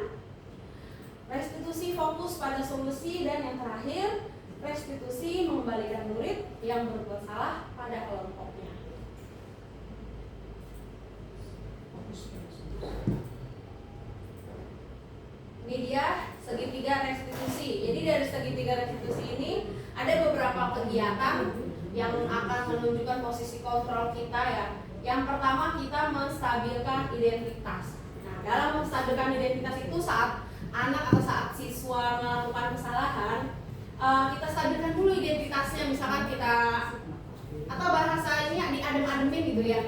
Restitusi fokus pada solusi, dan yang terakhir, restitusi mengembalikan murid yang berbuat salah pada kelompoknya. Ini dia segitiga restitusi. Jadi dari segitiga restitusi ini ada beberapa kegiatan yang akan menunjukkan posisi kontrol kita ya. Yang pertama, kita menstabilkan identitas. Nah, dalam menstabilkan identitas itu saat anak atau saat siswa melakukan kesalahan, kita stabilkan dulu identitasnya. Misalkan kita, atau bahasa ini diadem-ademin gitu ya.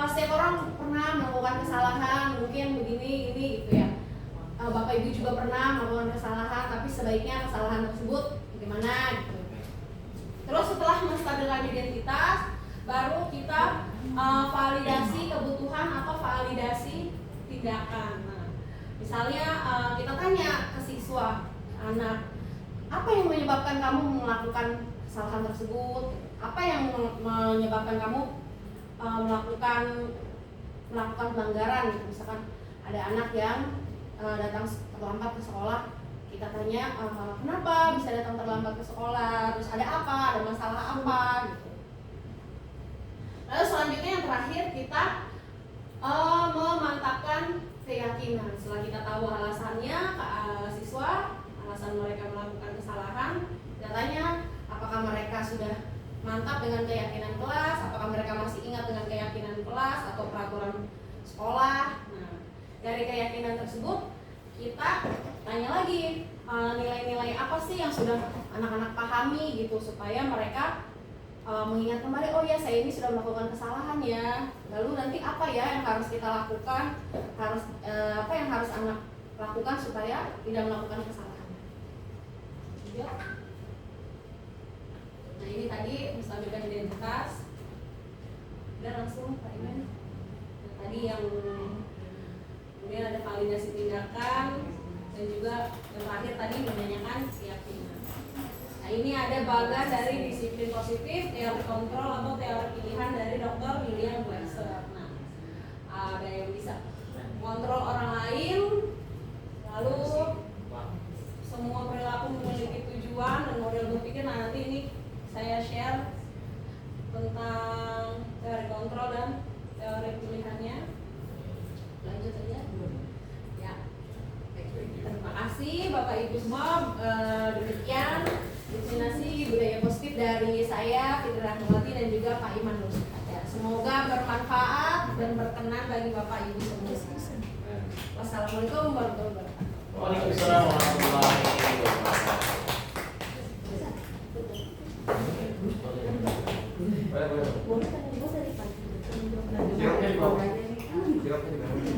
Setiap orang pernah melakukan kesalahan, mungkin begini ini gitu ya. Bapak Ibu juga pernah melakukan kesalahan, tapi sebaiknya kesalahan tersebut bagaimana gitu. Terus setelah menstabilkan identitas, baru kita validasi kebutuhan atau validasi tindakan. Nah, misalnya kita tanya ke siswa, anak, apa yang menyebabkan kamu melakukan kesalahan tersebut? Apa yang menyebabkan kamu melakukan pelanggaran? Gitu. Misalkan ada anak yang datang terlambat ke sekolah, kita tanya kenapa bisa datang terlambat ke sekolah, terus ada apa, ada masalah apa gitu. Lalu selanjutnya yang terakhir, kita memantapkan keyakinan. Setelah kita tahu alasannya, siswa alasan mereka melakukan kesalahan, kita tanya apakah mereka sudah mantap dengan keyakinan kelas, apakah mereka masih ingat dengan keyakinan kelas atau peraturan sekolah. Nah, dari keyakinan tersebut kita tanya lagi nilai-nilai apa sih yang sudah anak-anak pahami gitu, supaya mereka mengingat kembali, oh ya saya ini sudah melakukan kesalahan ya. Lalu nanti apa ya yang harus kita lakukan, apa yang harus anak lakukan supaya tidak melakukan kesalahan. Ya. Nah ini tadi menstabilkan identitas. Udah langsung Pak Iman. Nah, tadi yang kemudian ada validasi tindakan. dan juga yang terakhir tadi menanyakan keyakinan. Nah ini ada bagian dari disiplin positif, teori kontrol atau teori pilihan dari Dr. William Glasser. Nah ada yang bisa kontrol orang lain, lalu semua perilaku memiliki tujuan dan model berpikir. Nah nanti ini saya share tentang teori kontrol dan teori pilihannya. Lanjut aja. Ya. Terima kasih Bapak Ibu semua. Demikian diseminasi budaya positif dari saya Fitri Rahmawati dan juga Pak Iman Nursikat. Ya, semoga bermanfaat dan berkenan bagi Bapak Ibu semua. Wassalamualaikum warahmatullahi wabarakatuh. Waalaikumsalam warahmatullahi wabarakatuh. Siapnya di bawah. Siapnya di bawah.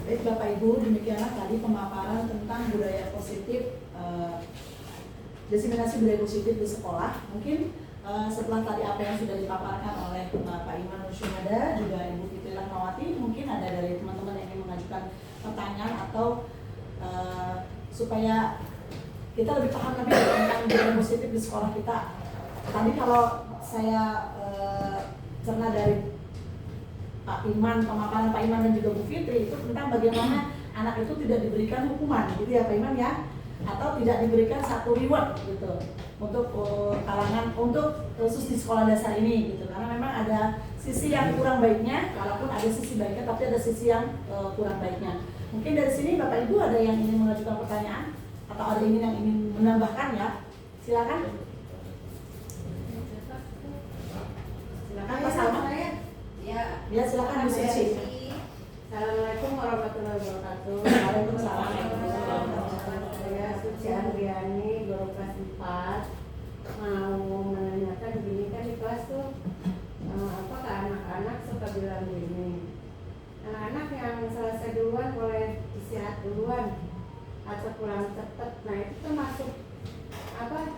Baik Bapak Ibu, demikianlah tadi pemaparan tentang budaya positif, diseminasi budaya positif di sekolah. Mungkin setelah tadi apa yang sudah dipaparkan oleh Pak Iman Nursyada, juga Ibu Fitri Rahmawati, mungkin ada dari teman-teman yang ingin mengajukan pertanyaan atau supaya kita lebih paham lebih tentang budaya positif di sekolah kita. Tadi kalau saya cerna dari Pak Iman, pemaparan Pak Iman dan juga Bu Fitri itu tentang bagaimana anak itu tidak diberikan hukuman, gitu ya Pak Iman ya, atau tidak diberikan satu reward gitu untuk kalangan, untuk khusus di sekolah dasar ini gitu, karena memang ada sisi yang kurang baiknya, walaupun ada sisi baiknya tapi ada sisi yang kurang baiknya. Mungkin dari sini Bapak Ibu ada yang ingin mengajukan pertanyaan atau ada yang ingin menambahkan ya, silakan. Silakan Pak Salma. Ya silakan Bu Suci. Assalamualaikum warahmatullahi wabarakatuh. Waalaikumsalam. Saya Suci Andriani, guru kelas 4. Mau menanyakan begini, kan di kelas tuh apakah anak-anak suka bilang gini, anak-anak yang selesai duluan boleh istirahat duluan atau pulang cepat. Nah itu termasuk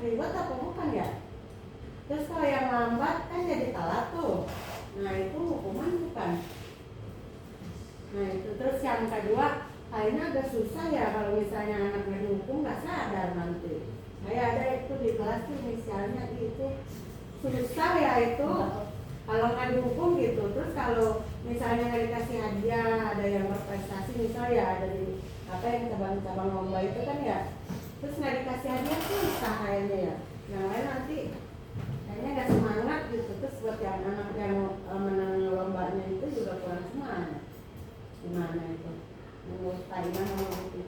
reward apa bukan ya? Terus kalau yang lambat kan jadi telat tuh. Nah itu hukuman bukan? Nah itu, terus yang kedua, kayaknya agak susah ya kalau misalnya anak dihukum nggak sadar nanti. Kayak ada itu di kelas tuh misalnya itu susah ya itu kalau nggak dihukum gitu. Terus kalau misalnya nggak dikasih hadiah, ada yang berprestasi misalnya ada di yang cabang-cabang lomba itu kan ya, terus nggak dikasih hadiah susah kayaknya ya. Yang lain nanti kayaknya nggak semangat gitu. Terus buat yang anak yang menang lombanya itu juga kurang semangat. Gimana itu? Menurut Pak Iman sama itu?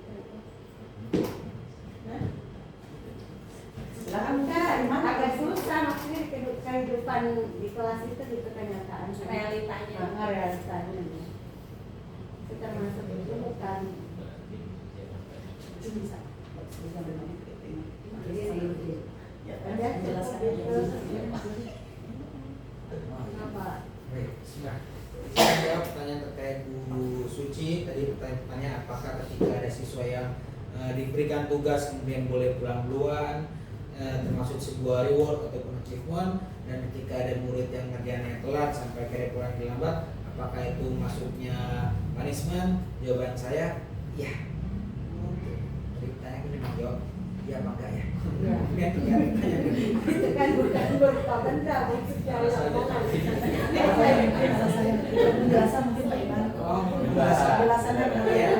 Silakan Kak, agak susah maksudnya kehidupan di kelas itu gitu kenyataan. Realitanya. Realitanya. Itu termasuk itu bukan. Itu bisa. Jadi ada jelaskan gitu. Kenapa? Baik, silakan. Saya jawab pertanyaan terkait Bu Suci. Tadi pertanyaan apakah ketika ada siswa yang diberikan tugas kemudian boleh pulang duluan, termasuk sebuah reward ataupun achievement, dan ketika ada murid yang ngerjainnya telat sampai akhirnya pulang lambat, apakah itu masuknya punishment? Jawaban saya, ya. Jadi pertanyaan ini menjawab, ya apa enggak ya? Itu kan bukan berupa benda, maksudnya lapangan. Penjelasan mungkin Pak Iman. Penjelasannya ya.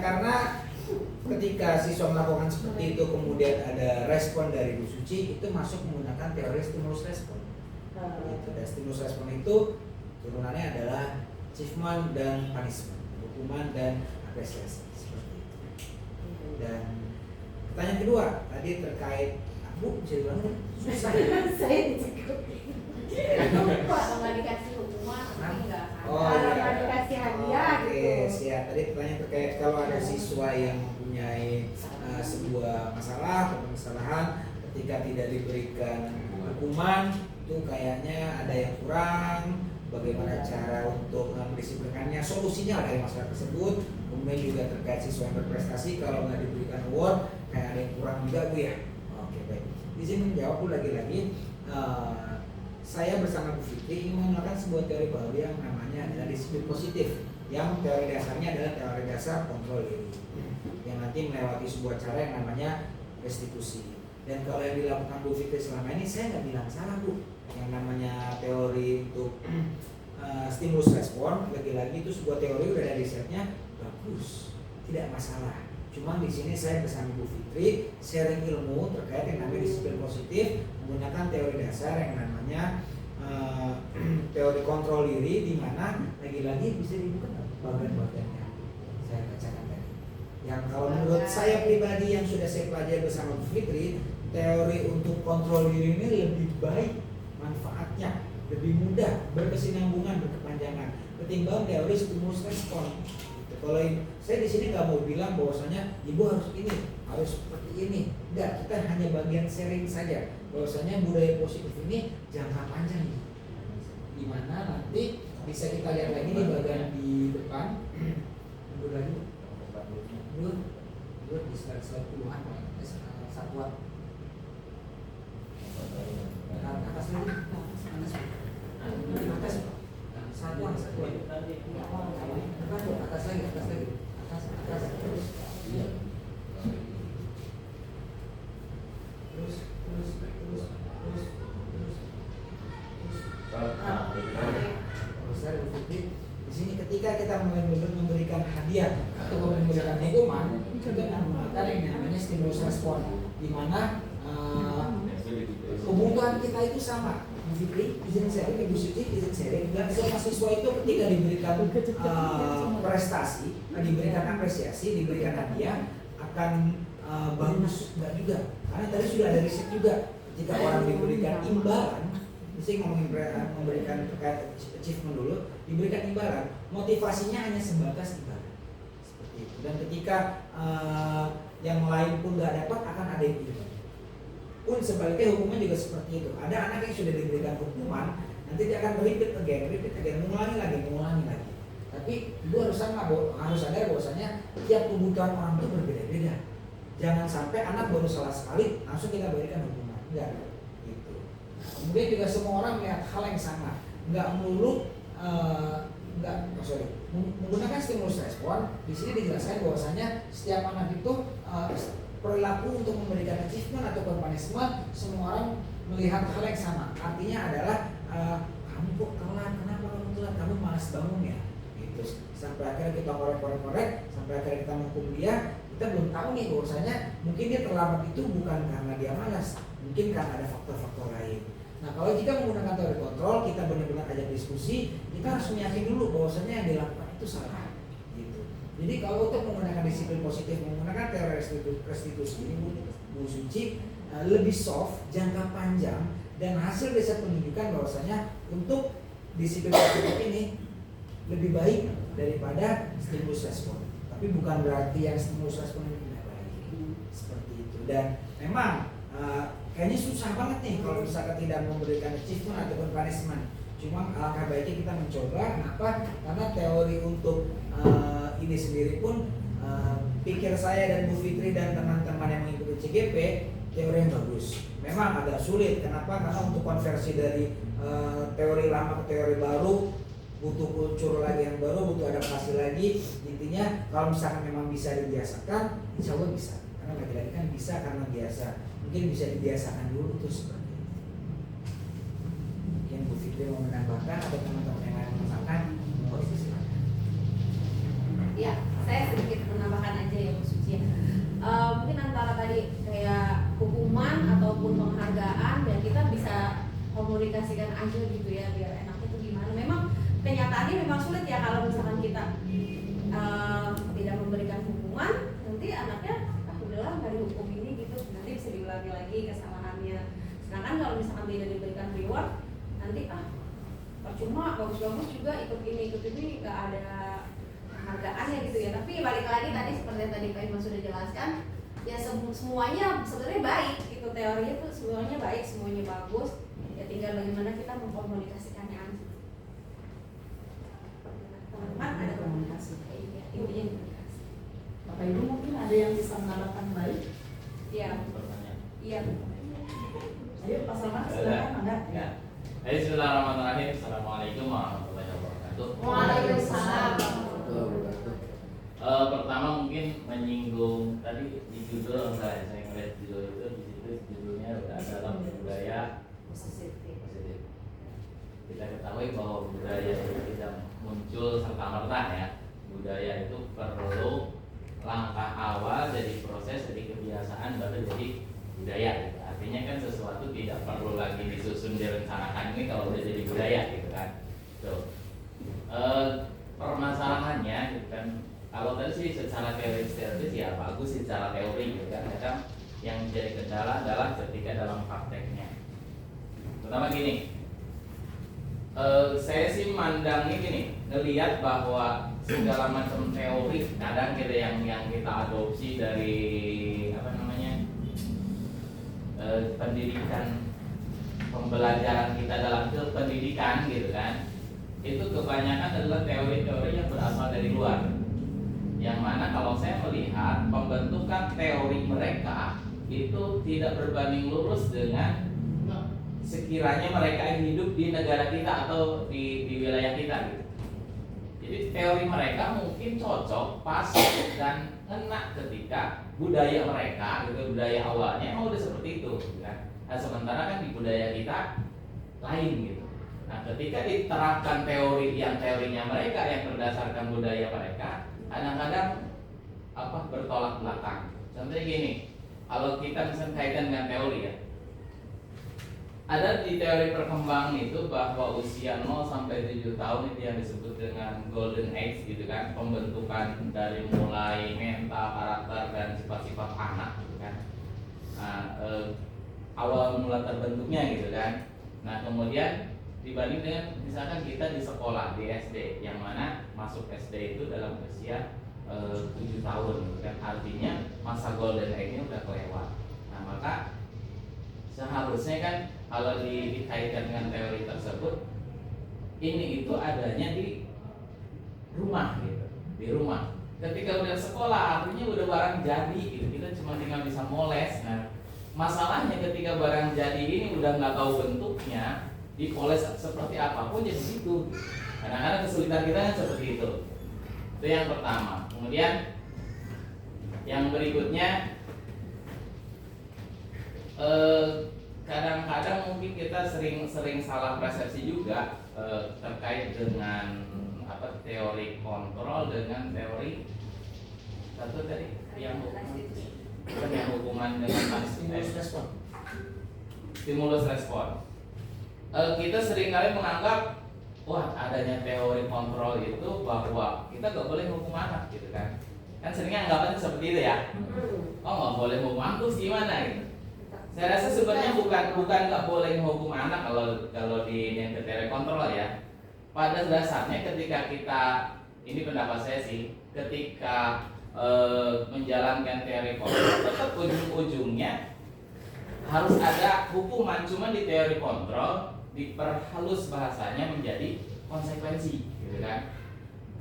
Karena ketika siswa melakukan seperti itu kemudian ada respon dari Bu Suci, itu masuk menggunakan teori stimulus respon. Dan stimulus respon itu turunannya adalah achievement dan punishment, hukuman dan apresiasi seperti itu. Dan pertanyaan kedua tadi terkait Bu bisa diulang susah. Saya dicekuk. Kalau nggak dikasih hukuman, nanti nggak akan. Kalau nggak dikasih hadiah Oke, gitu. siap. Tadi pertanyaan terkait kalau ada siswa yang mempunyai sebuah masalah atau kesalahan, ketika tidak diberikan hukuman, itu kayaknya ada yang kurang. Bagaimana cara untuk mendisiplinkannya, solusinya dari masalah tersebut. Kemudian juga terkait siswa yang berprestasi, kalau nggak diberikan award, kayak ada yang kurang juga Bu ya. Oke baik. Izin menjawab Bu lagi-lagi. saya bersama Bu Fitri ingin menggunakan sebuah teori baru yang namanya adalah disiplin positif, yang teori dasarnya adalah teori dasar kontrol diri, yang nanti melewati sebuah cara yang namanya restitusi. Dan kalau yang dilakukan Bu Fitri selama ini, saya nggak bilang salah Bu. Yang namanya teori untuk stimulus respon, lagi-lagi itu sebuah teori udah ada risetnya, bagus, tidak masalah. Cuma di sini saya bersama Bu Fitri sharing ilmu terkait yang namanya disiplin positif menggunakan teori dasar yang namanya teori kontrol diri, di mana lagi-lagi bisa dibuka bagian-bagiannya. Saya bacakan tadi. Yang kalau menurut saya pribadi yang sudah saya pelajari bersama Bu Fitri, teori untuk kontrol diri ini lebih baik manfaatnya, lebih mudah, berkesinambungan, berkepanjangan ketimbang teori stimulus respon. Kalau saya di sini nggak mau bilang bahwasanya ibu harus ini, harus seperti ini. Enggak, kita hanya bagian sharing saja. Bahwasanya budaya positif ini jangka panjang, di mana nanti bisa kita lihat lagi di bagian di depan. Mundur lagi, mundur di slide puluhan, satuan. Atas lagi, atas. Satuan. Atas lagi, atas terus. Iya. Terus. Di sini ketika kita memberikan hadiah atau memberikan hukuman, kita menggunakan yang namanya stimulus respon, di mana kebutuhan kita itu sama. Bu Fitri, izin sharing, Ibu Suci, izin sharing. Dan semua siswa itu ketika diberikan prestasi, diberikan apresiasi, diberikan hadiah, akan bagus enggak juga. Karena tadi sudah ada riset juga, ketika orang diberikan imbalan, mesti memberikan terkait achievement dulu, diberikan imbalan, motivasinya hanya sebatas imbalan. Seperti itu. Dan ketika yang lain pun nggak dapat, akan ada yang tidak. Pun sebaliknya hukuman juga seperti itu. Ada anak yang sudah diberikan hukuman, nanti dia akan repeat again, mengulangi lagi. Tapi ibu harus sadar bahwasanya tiap kebutuhan orang itu berbeda-beda. Jangan sampai anak baru salah sekali langsung kita berikan hukuman. Enggak. Gitu. Kemudian juga semua orang melihat hal yang sama. Enggak melulu menggunakan stimulus respon. Di sini dijelaskan bahwasanya setiap anak itu perilaku untuk memberikan achievement atau punishment, semua orang melihat hal yang sama. Artinya adalah kamu kok telat, kenapa kamu telat, kamu malas bangun ya, gitu. Sampai akhirnya kita korek, sampai akhirnya kita menghukum dia. Kita belum tahu nih bahwasanya mungkin dia terlambat itu bukan karena dia malas, mungkin karena ada faktor-faktor lain. Nah, kalau jika menggunakan teori kontrol, kita benar-benar ajak diskusi, kita harus meyakini dulu bahwasanya yang dilakukan itu salah. Jadi kalau untuk menggunakan disiplin positif, menggunakan teori restitusi ini, Bu Suci, lebih soft, jangka panjang, dan hasil riset menunjukkan bahwasanya untuk disiplin positif ini lebih baik daripada stimulus respon. Tapi bukan berarti yang stimulus respon ini tidak baik. Seperti itu. Dan memang kayaknya susah banget nih kalau misalkan tidak memberikan achievement ataupun punishment. Cuma alangkah baiknya kita mencoba. Kenapa? Karena teori untuk ini sendiri pun pikir saya dan Bu Fitri dan teman-teman yang mengikuti CGP, teori yang bagus. Memang agak sulit. Kenapa? Karena untuk konversi dari teori lama ke teori baru butuh kultur lagi yang baru, butuh adaptasi lagi. Intinya kalau misalkan memang bisa dibiasakan, insya Allah bisa. Karena lagi-lagi kan bisa karena biasa. Mungkin bisa dibiasakan dulu tuh seperti itu. Mungkin Bu Fitri mau menambahkan atau teman-teman yang lain menambahkan, mohon silakan. Ya, saya sedikit menambahkan aja ya Bu Suci. Mungkin antara tadi kayak hukuman ataupun penghargaan, dan kita bisa komunikasikan aja gitu ya, biar enaknya itu gimana. Memang kenyataannya memang sulit ya kalau misalkan kita tidak memberikan hukuman, nanti anaknya udahlah nggak dihukum ini gitu, nanti bisa diulangi lagi kesalahannya. Sedangkan kalau misalkan tidak diberikan reward, nanti percuma bagus-bagus juga ikut ini nggak ada penghargaannya gitu ya. Tapi balik lagi tadi seperti yang tadi Pak Iman sudah jelaskan, ya semuanya sebenarnya baik gitu, teorinya tuh semuanya baik, semuanya bagus, ya tinggal bagaimana kita mengkomunikasikannya aja. Teman-teman ada komunikasi. Iya, intinya komunikasi. Bapak Ibu mungkin ada yang bisa menambahkan baik? Iya. Iya. Ayo Pak Salman, silakan. ya, saya ngeliat judul itu di situ judulnya udah dalam budaya positif. positif. Kita ketahui bahwa budaya itu tidak muncul serta-merta ya. Budaya itu perlu langkah awal jadi proses, jadi kebiasaan, baru jadi budaya gitu. Artinya kan sesuatu tidak perlu lagi disusun direncanakan ini kalau udah jadi budaya gitu kan. Tuh. Permasalahannya gitu kan, kalau tadi sih secara teoritis ya bagus secara teori gitu kan. Kadang yang menjadi kendala adalah ketika dalam prakteknya. Pertama gini, saya sih mandangnya gini, ngelihat bahwa segala macam teori kadang kita yang kita adopsi dari apa namanya pendidikan, pembelajaran kita dalam pendidikan gitu kan, itu kebanyakan adalah teori-teori yang berasal dari luar. Yang mana kalau saya melihat pembentukan teori mereka itu tidak berbanding lurus dengan sekiranya mereka yang hidup di negara kita atau di wilayah kita gitu. Jadi teori mereka mungkin cocok, pas dan enak ketika budaya mereka gitu, budaya awalnya emang udah seperti itu gitu kan. Nah, sementara kan di budaya kita lain gitu. Nah, ketika diterapkan teori yang teorinya mereka yang berdasarkan budaya mereka, kadang-kadang bertolak belakang. Contohnya gini, kalau kita misalnya kaitan dengan teori ya, ada di teori perkembangan itu bahwa usia 0 sampai 7 tahun itu yang disebut dengan golden age gitu kan, pembentukan dari mulai mental, karakter dan sifat-sifat anak gitu kan. Nah, awal mula terbentuknya gitu kan. Nah, kemudian dibanding dengan misalkan kita di sekolah di SD, yang mana masuk SD itu dalam usia 7 tahun gitu kan. Artinya masa golden age-nya udah kelewat. Nah, maka seharusnya kan kalau dikaitkan dengan teori tersebut, ini itu adanya di rumah gitu, di rumah. Ketika udah sekolah, artinya udah barang jadi gitu, kita cuma tinggal bisa moles. Nah, masalahnya ketika barang jadi ini udah nggak tahu bentuknya, dipoles seperti apapun jadi gitu. Kadang-kadang kesulitan kita kan seperti itu. Itu yang pertama. Kemudian yang berikutnya, kadang-kadang mungkin kita sering salah persepsi juga terkait dengan teori kontrol dengan teori satu tadi yang hukuman dengan stimulus respon. Kita seringkali menganggap wah adanya teori kontrol itu bahwa kita nggak boleh hukum anak gitu kan. Kan seringnya anggapannya seperti itu ya. Oh nggak boleh hukum anak terus gimana gitu. Saya rasa sebenarnya bukan nggak boleh menghukum anak kalau di yang teori kontrol ya. Pada dasarnya ketika kita, ini pendapat saya sih, ketika menjalankan teori kontrol, tetap ujung-ujungnya harus ada hukuman. Cuma di teori kontrol diperhalus bahasanya menjadi konsekuensi, gitu kan?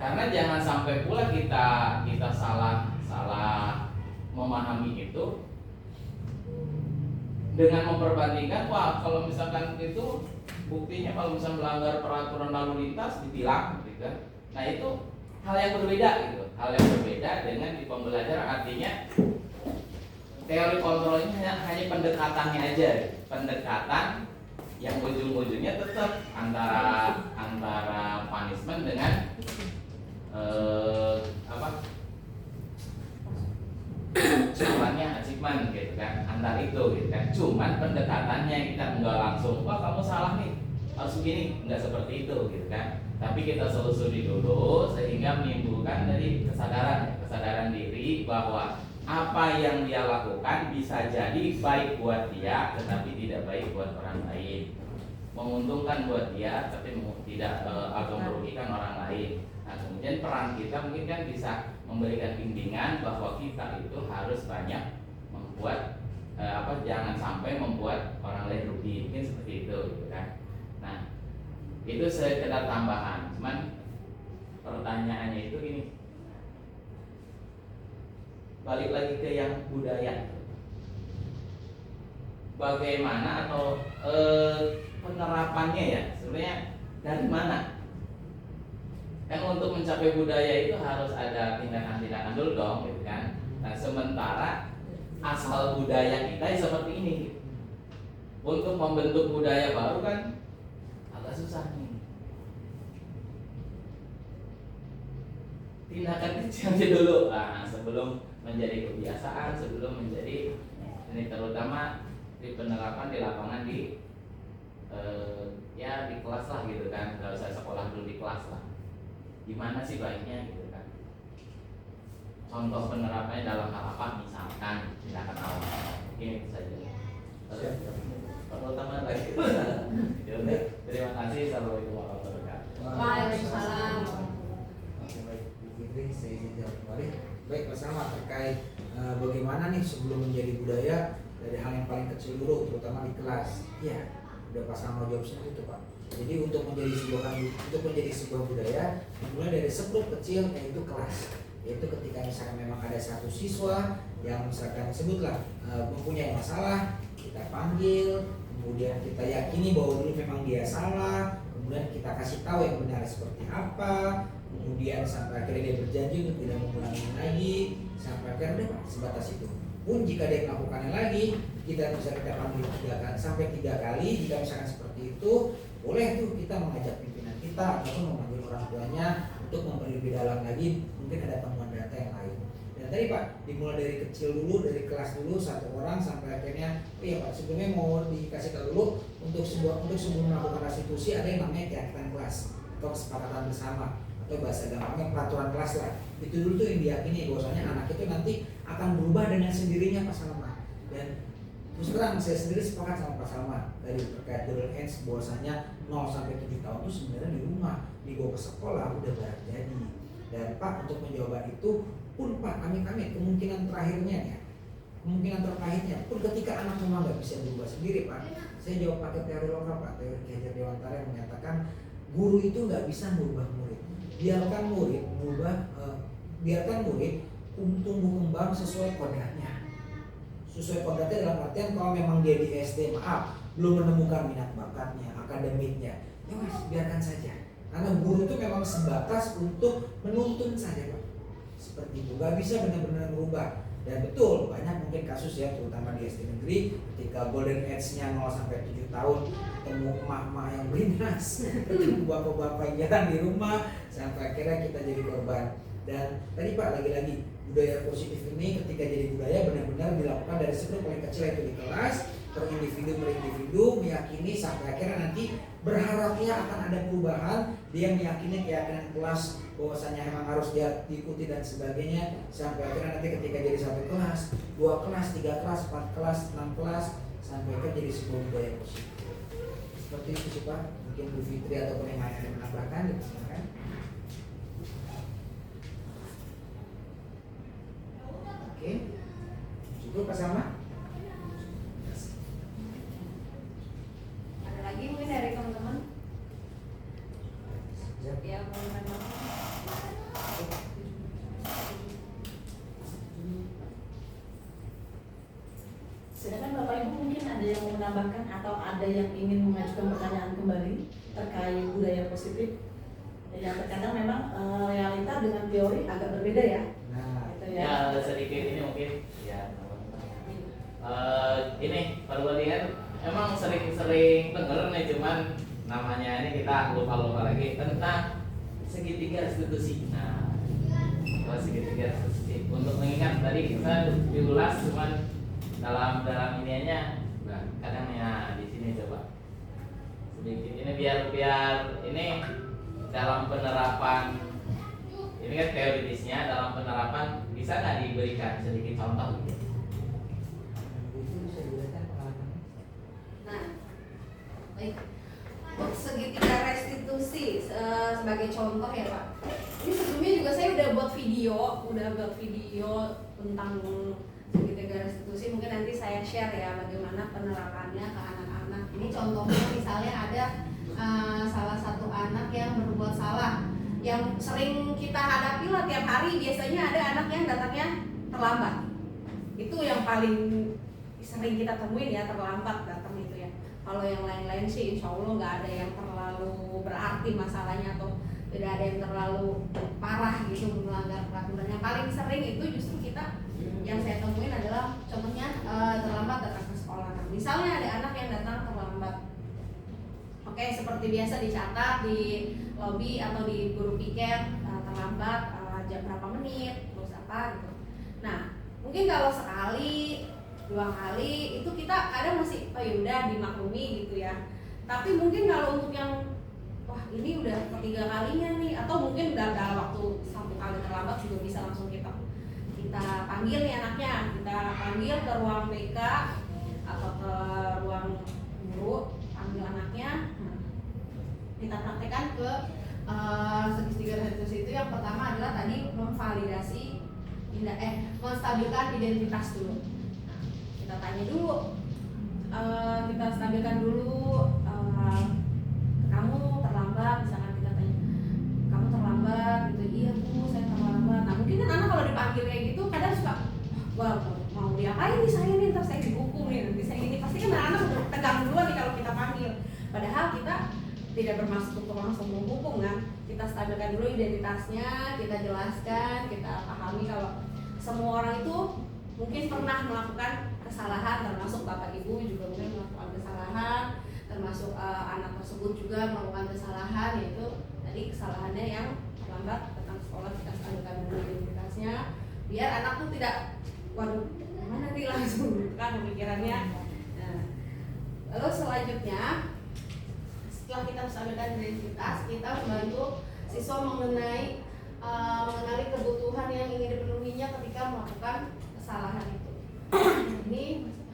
Karena jangan sampai pula kita salah memahami itu dengan memperbandingkan, wah kalau misalkan itu buktinya kalau misalnya melanggar peraturan lalu lintas ditilang gitu kan. Nah itu hal yang berbeda gitu, hal yang berbeda dengan di pembelajaran. Artinya teori kontrol ini hanya pendekatannya aja, pendekatan yang ujung-ujungnya tetap antara punishment dengan jawabannya achievement gitu kan, antar itu gitu kan. Cuman pendekatannya kita nggak langsung wah kamu salah nih harus begini, nggak seperti itu gitu kan. Tapi kita selusuri dulu sehingga menimbulkan dari kesadaran diri bahwa apa yang dia lakukan bisa jadi baik buat dia tetapi tidak baik buat orang lain, menguntungkan buat dia tapi tidak atau merugikan orang lain. Nah, kemudian peran kita mungkin kan bisa memberikan bimbingan bahwa kita itu harus banyak membuat jangan sampai membuat orang lain rugi, mungkin seperti itu gitu kan. Nah, itu sekedar tambahan. Cuman pertanyaannya itu gini, balik lagi ke yang budaya, bagaimana atau penerapannya ya sebenarnya dari mana? Kan untuk mencapai budaya itu harus ada tindakan-tindakan dulu dong gitu kan. Nah sementara asal budaya kita seperti ini. Untuk membentuk budaya baru kan agak susah nih. Tindakan kecilnya dulu, sebelum menjadi kebiasaan, sebelum menjadi ini, terutama di penerapan di lapangan di ya di kelas lah gitu kan. Kalau saya sekolah dulu di kelas lah, gimana sih baiknya gitu kan. Contoh penerapannya dalam hal apa, misalkan tindakan awal, ini saja. Kalau teman lagi. Ya udah, terima kasih. Assalamualaikum warahmatullahi wabarakatuh. Waalaikumsalam. Oke, baik. Bu Fitri, saya izin jawab kembali. Baik, Mas Ahmad, terkait bagaimana nih sebelum menjadi budaya dari hal yang paling kecil dulu, terutama di kelas. Iya, udah Pak Ahmad jawab sendiri itu, Pak. Jadi untuk menjadi sebuah budaya dimulai dari sebelum kecil, yaitu kelas. Yaitu ketika misalkan memang ada satu siswa yang misalkan sebutlah mempunyai masalah, kita panggil, kemudian kita yakini bahwa dulu memang dia salah, kemudian kita kasih tahu yang benar seperti apa, kemudian sampai akhirnya dia berjanji untuk tidak mengulangi lagi, sampai akhirnya udah sebatas itu. Pun jika dia melakukannya lagi, kita bisa panggil 3 kali. Jika misalkan seperti itu, boleh tuh kita mengajak pimpinan kita ataupun memanggil orang tuanya untuk memberi lebih dalam lagi, mungkin ada temuan data yang lain. Dan tadi Pak, dimulai dari kecil dulu, dari kelas dulu, 1 orang sampai akhirnya, oh iya Pak, sebelumnya mau dikasih tahu dulu untuk sebelum melakukan restitusi ada yang namanya keyakinan kelas atau kesepakatan bersama atau bahasa gampangnya peraturan kelas lah. Itu dulu tuh yang diyakini bahwasanya anak itu nanti akan berubah dengan sendirinya Pak Salma. Dan terus terang saya sendiri sepakat sama Pak Salma dari terkait golden age bahwasanya 0 sampai 7 tahun itu sebenarnya di rumah, dibawa ke sekolah udah barang jadi. Dan Pak, untuk menjawab itu pun Pak, kami kemungkinan terpahitnya pun ketika anak memang nggak bisa berubah sendiri Pak, saya jawab pakai teori lokal Pak, teori Ki Hajar Dewantara yang menyatakan guru itu nggak bisa merubah murid. Biarkan murid tumbuh kembang sesuai kodratnya. Sesuai kodratnya dalam artian kalau memang dia di SD belum menemukan minat bakatnya, akademiknya, ya wes biarkan saja. Karena guru itu memang sebatas untuk menuntun saja Pak. Seperti itu, nggak bisa benar-benar merubah. Dan betul, banyak mungkin kasus ya, terutama di SD negeri, ketika golden age-nya 0 sampai 7 tahun, ketemu emak-emak yang beringas, ketemu bapak-bapak yang jalan di rumah, sampai akhirnya kita jadi korban. Dan tadi Pak, lagi-lagi budaya positif ini ketika jadi budaya benar-benar dilakukan dari sebelum paling kecil itu di kelas, per individu meyakini sampai akhirnya nanti berharapnya akan ada perubahan. Dia meyakini keyakinan kelas bahwasanya memang harus dia diikuti dan sebagainya, sampai akhirnya nanti ketika jadi 1 kelas, 2 kelas, 3 kelas, 4 kelas, 6 kelas, sampai akhirnya jadi sebuah budaya positif. Seperti itu sih Pak. Mungkin Bu Fitri ataupun yang lain yang menambahkan, silakan. Oke, cukup Pak Salma? Ada lagi mungkin dari teman-teman? Ya, teman-teman. Silakan Bapak Ibu, mungkin ada yang mau menambahkan atau ada yang ingin mengajukan pertanyaan kembali terkait budaya positif. Yang terkadang memang realita dengan teori agak berbeda ya. Nah, Gitu Ya sedikit ini mungkin ya ini Pak Balian emang sering-sering denger nih, cuman namanya ini kita lupa lagi tentang segitiga restitusi. Nah, kalau segitiga restitusi untuk mengingat tadi kita diulas cuman dalam iniannya kadang ya di sini coba sedikit ini biar ini dalam penerapan ini kan teoritisnya, dalam penerapan bisa nggak diberikan sedikit contoh gitu? Nah, baik. Untuk segitiga restitusi sebagai contoh ya Pak. Ini sebelumnya juga saya udah buat video tentang segitiga restitusi. Mungkin nanti saya share ya bagaimana penerapannya ke anak-anak. Ini contohnya misalnya ada salah satu anak yang berbuat salah, yang sering kita hadapi lah tiap hari. Biasanya ada anak yang datangnya terlambat. Itu yang paling sering kita temuin ya, terlambat datang itu ya. Kalau yang lain-lain sih insya Allah nggak ada yang terlalu berarti masalahnya atau tidak ada yang terlalu parah gitu melanggar peraturan. Yang paling sering itu justru kita Yang saya temuin adalah contohnya terlambat datang ke sekolah. Nah, misalnya ada anak yang datang terlambat. Oke, seperti biasa dicatat di lobby atau di guru piket terlambat jam berapa menit, terus apa gitu. Nah, mungkin kalau sekali, 2 kali itu kita kadang masih oh yaudah dimaklumi gitu ya. Tapi mungkin kalau untuk yang wah ini udah ketiga kalinya nih, atau mungkin dalam waktu 1 kali terlambat juga bisa langsung kita panggil nih anaknya, kita panggil ke ruang BK atau ke ruang guru, panggil anaknya, kita praktekkan ke segitiga status itu. Yang pertama adalah tadi memvalidasi menstabilkan identitas dulu. Nah, kita tanya dulu, kita stabilkan dulu, kamu terlambat, misalkan kita tanya kamu terlambat gitu, iya bu saya terlambat. Nah mungkin kan anak kalau dipanggil kayak gitu kadang suka wah mau diapain nih saya nih, ntar saya dihukum nih, nanti saya ini pasti kan anak udah tegang duluan nih kalau kita panggil. Padahal kita tidak bermaksud untuk langsung menghukum kan, kita stabilkan dulu identitasnya, kita jelaskan, kita pahami kalau semua orang itu mungkin pernah melakukan kesalahan, termasuk bapak ibu juga mungkin melakukan kesalahan, termasuk anak tersebut juga melakukan kesalahan, yaitu tadi kesalahannya yang terlambat datang sekolah. Kita stabilkan dulu identitasnya biar anak tuh tidak waduh mana nih langsung kan pemikirannya. Nah, lalu selanjutnya setelah kita stabilkan identitas, kita membantu siswa mengenali kebutuhan yang ingin dipenuhinya ketika melakukan kesalahan itu. Ini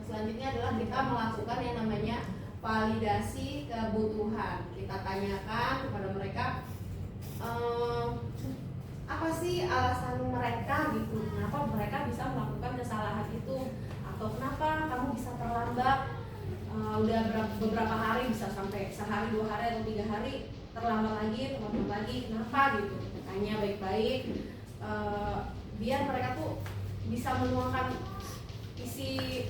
selanjutnya adalah kita melakukan yang namanya validasi kebutuhan. Kita tanyakan kepada mereka apa sih alasan mereka gitu, kenapa mereka bisa melakukan kesalahan itu, atau kenapa kamu bisa terlambat udah beberapa hari, bisa sampai sehari, 2 hari atau 3 hari terlambat lagi, kenapa gitu. Tanya baik-baik biar mereka tuh bisa menuangkan isi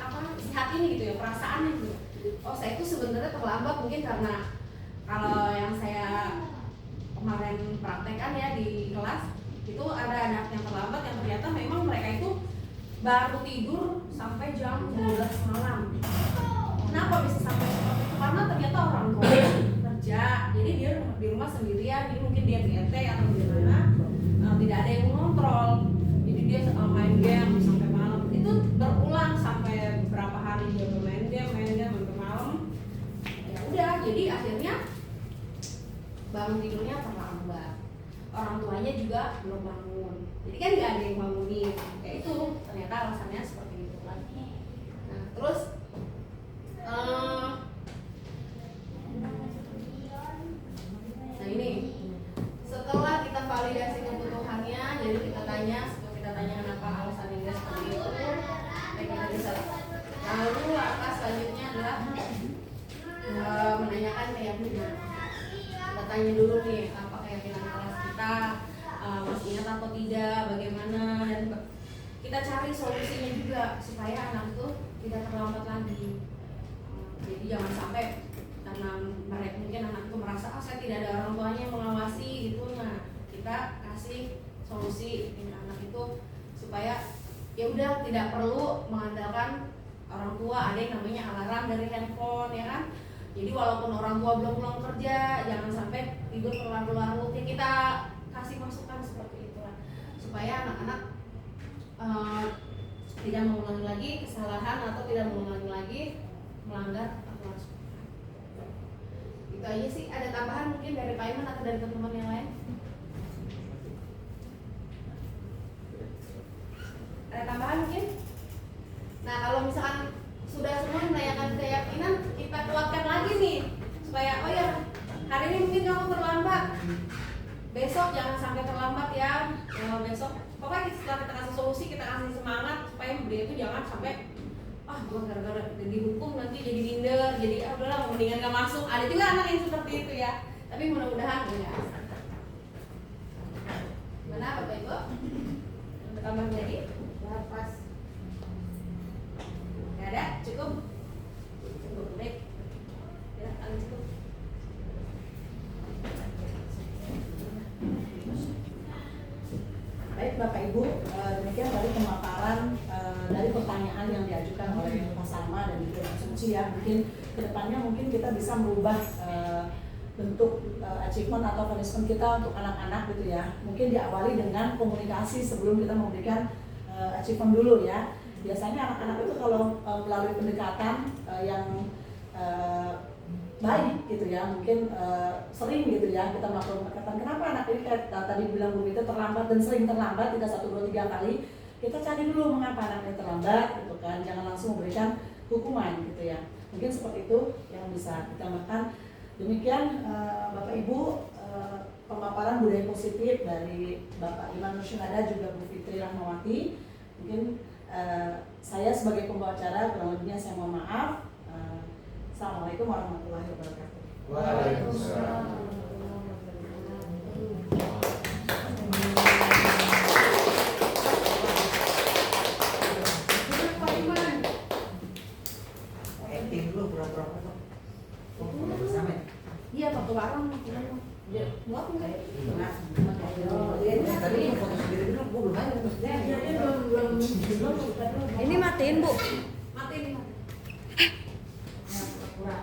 hati ini gitu ya, perasaannya gitu. Oh saya itu sebenarnya terlambat mungkin karena kalau yang saya kemarin praktekkan ya di kelas itu ada anak yang terlambat yang ternyata memang mereka itu baru tidur sampai jam 12 malam. Kenapa bisa sampai seperti itu? Karena ternyata orang tua kerja, jadi dia di rumah sendirian, jadi mungkin dia BT atau gimana, tidak ada yang mengontrol, jadi dia main game sampai malam. Itu berulang sampai beberapa hari dia bermain game sampai malam. Ya udah, jadi akhirnya bangun tidurnya terlambat. Orang tuanya juga belum bangun, jadi kan nggak ada yang bangunin. Kayak itu ternyata alasannya seperti itu lagi. Nah terus nah ini setelah kita validasi kebutuhannya, jadi kita tanya kenapa alasan dia seperti itu, kita bisa. Lalu langkah selanjutnya adalah menanyakan keyakinan. Kita tanya dulu nih apa keyakinan kelas kita, masih ingat atau tidak, bagaimana, dan kita cari solusinya juga supaya anak itu tidak terlambat lagi. Jadi jangan sampai karena mereka mungkin anak itu merasa saya tidak ada orang tuanya yang mengawasi gitu. Nah kita kasih solusi anak itu supaya ya udah tidak perlu mengandalkan orang tua. Ada yang namanya alarm dari handphone ya kan. Jadi walaupun orang tua belum pulang kerja, jangan sampai tidur terlarut-larut. Ya kita kasih masukan seperti itu lah, supaya anak-anak tidak mengulangi lagi kesalahan atau tidak mengulangi lagi melanggar aturan sekolah. Itu aja sih. Ada tambahan mungkin dari Pak Iman atau dari teman-teman yang lain? Ada tambahan mungkin? Nah kalau misalkan sudah semua menanyakan keyakinan, kita kuatkan lagi nih supaya oh ya hari ini mungkin kamu terlambat, besok jangan sampai terlambat ya. Besok pokoknya setelah kita kasih solusi, kita kasih semangat supaya dia itu jangan sampai gua gara-gara dihukum nanti jadi minder, jadi udahlah mendingan gak masuk. Ada juga anak yang seperti itu ya, tapi mudah-mudahan enggak. Gimana Bapak Ibu? Tambah lagi? Pas. Gak ada? Cukup? Cukup, baik. Ya, cukup. Baik Bapak Ibu, demikian dari pemaparan tantangan yang diajukan oleh Mas Salma dan juga Mas Suci ya. Mungkin kedepannya mungkin kita bisa merubah bentuk achievement atau punishment kita untuk anak-anak gitu ya. Mungkin diawali dengan komunikasi sebelum kita memberikan achievement dulu ya. Biasanya anak-anak itu kalau melalui pendekatan yang baik gitu ya, mungkin sering gitu ya kita melakukan pendekatan. Kenapa anak ini kayak tadi bilang Bu Mita terlambat dan sering terlambat, tidak 1, 2, 3 kali. Kita cari dulu mengapa anak ini terlambat gitu kan. Jangan langsung memberikan hukuman gitu ya. Mungkin seperti itu yang bisa kita makan. Demikian Bapak Ibu pemaparan budaya positif dari Bapak Iman Nursyada juga Bu Fitri Rahmawati. Mungkin saya sebagai pembawa acara kurang lebihnya saya mohon maaf. Assalamualaikum warahmatullahi wabarakatuh. Waalaikumsalam. Acting dulu pura-pura foto. Oh, foto bersama ya? Iya, waktu warung. Buat enggak? Tadi yang foto sendiri dulu, gua belum ada maksudnya. Ini matiin, Bu. Matiin. Pura-pura.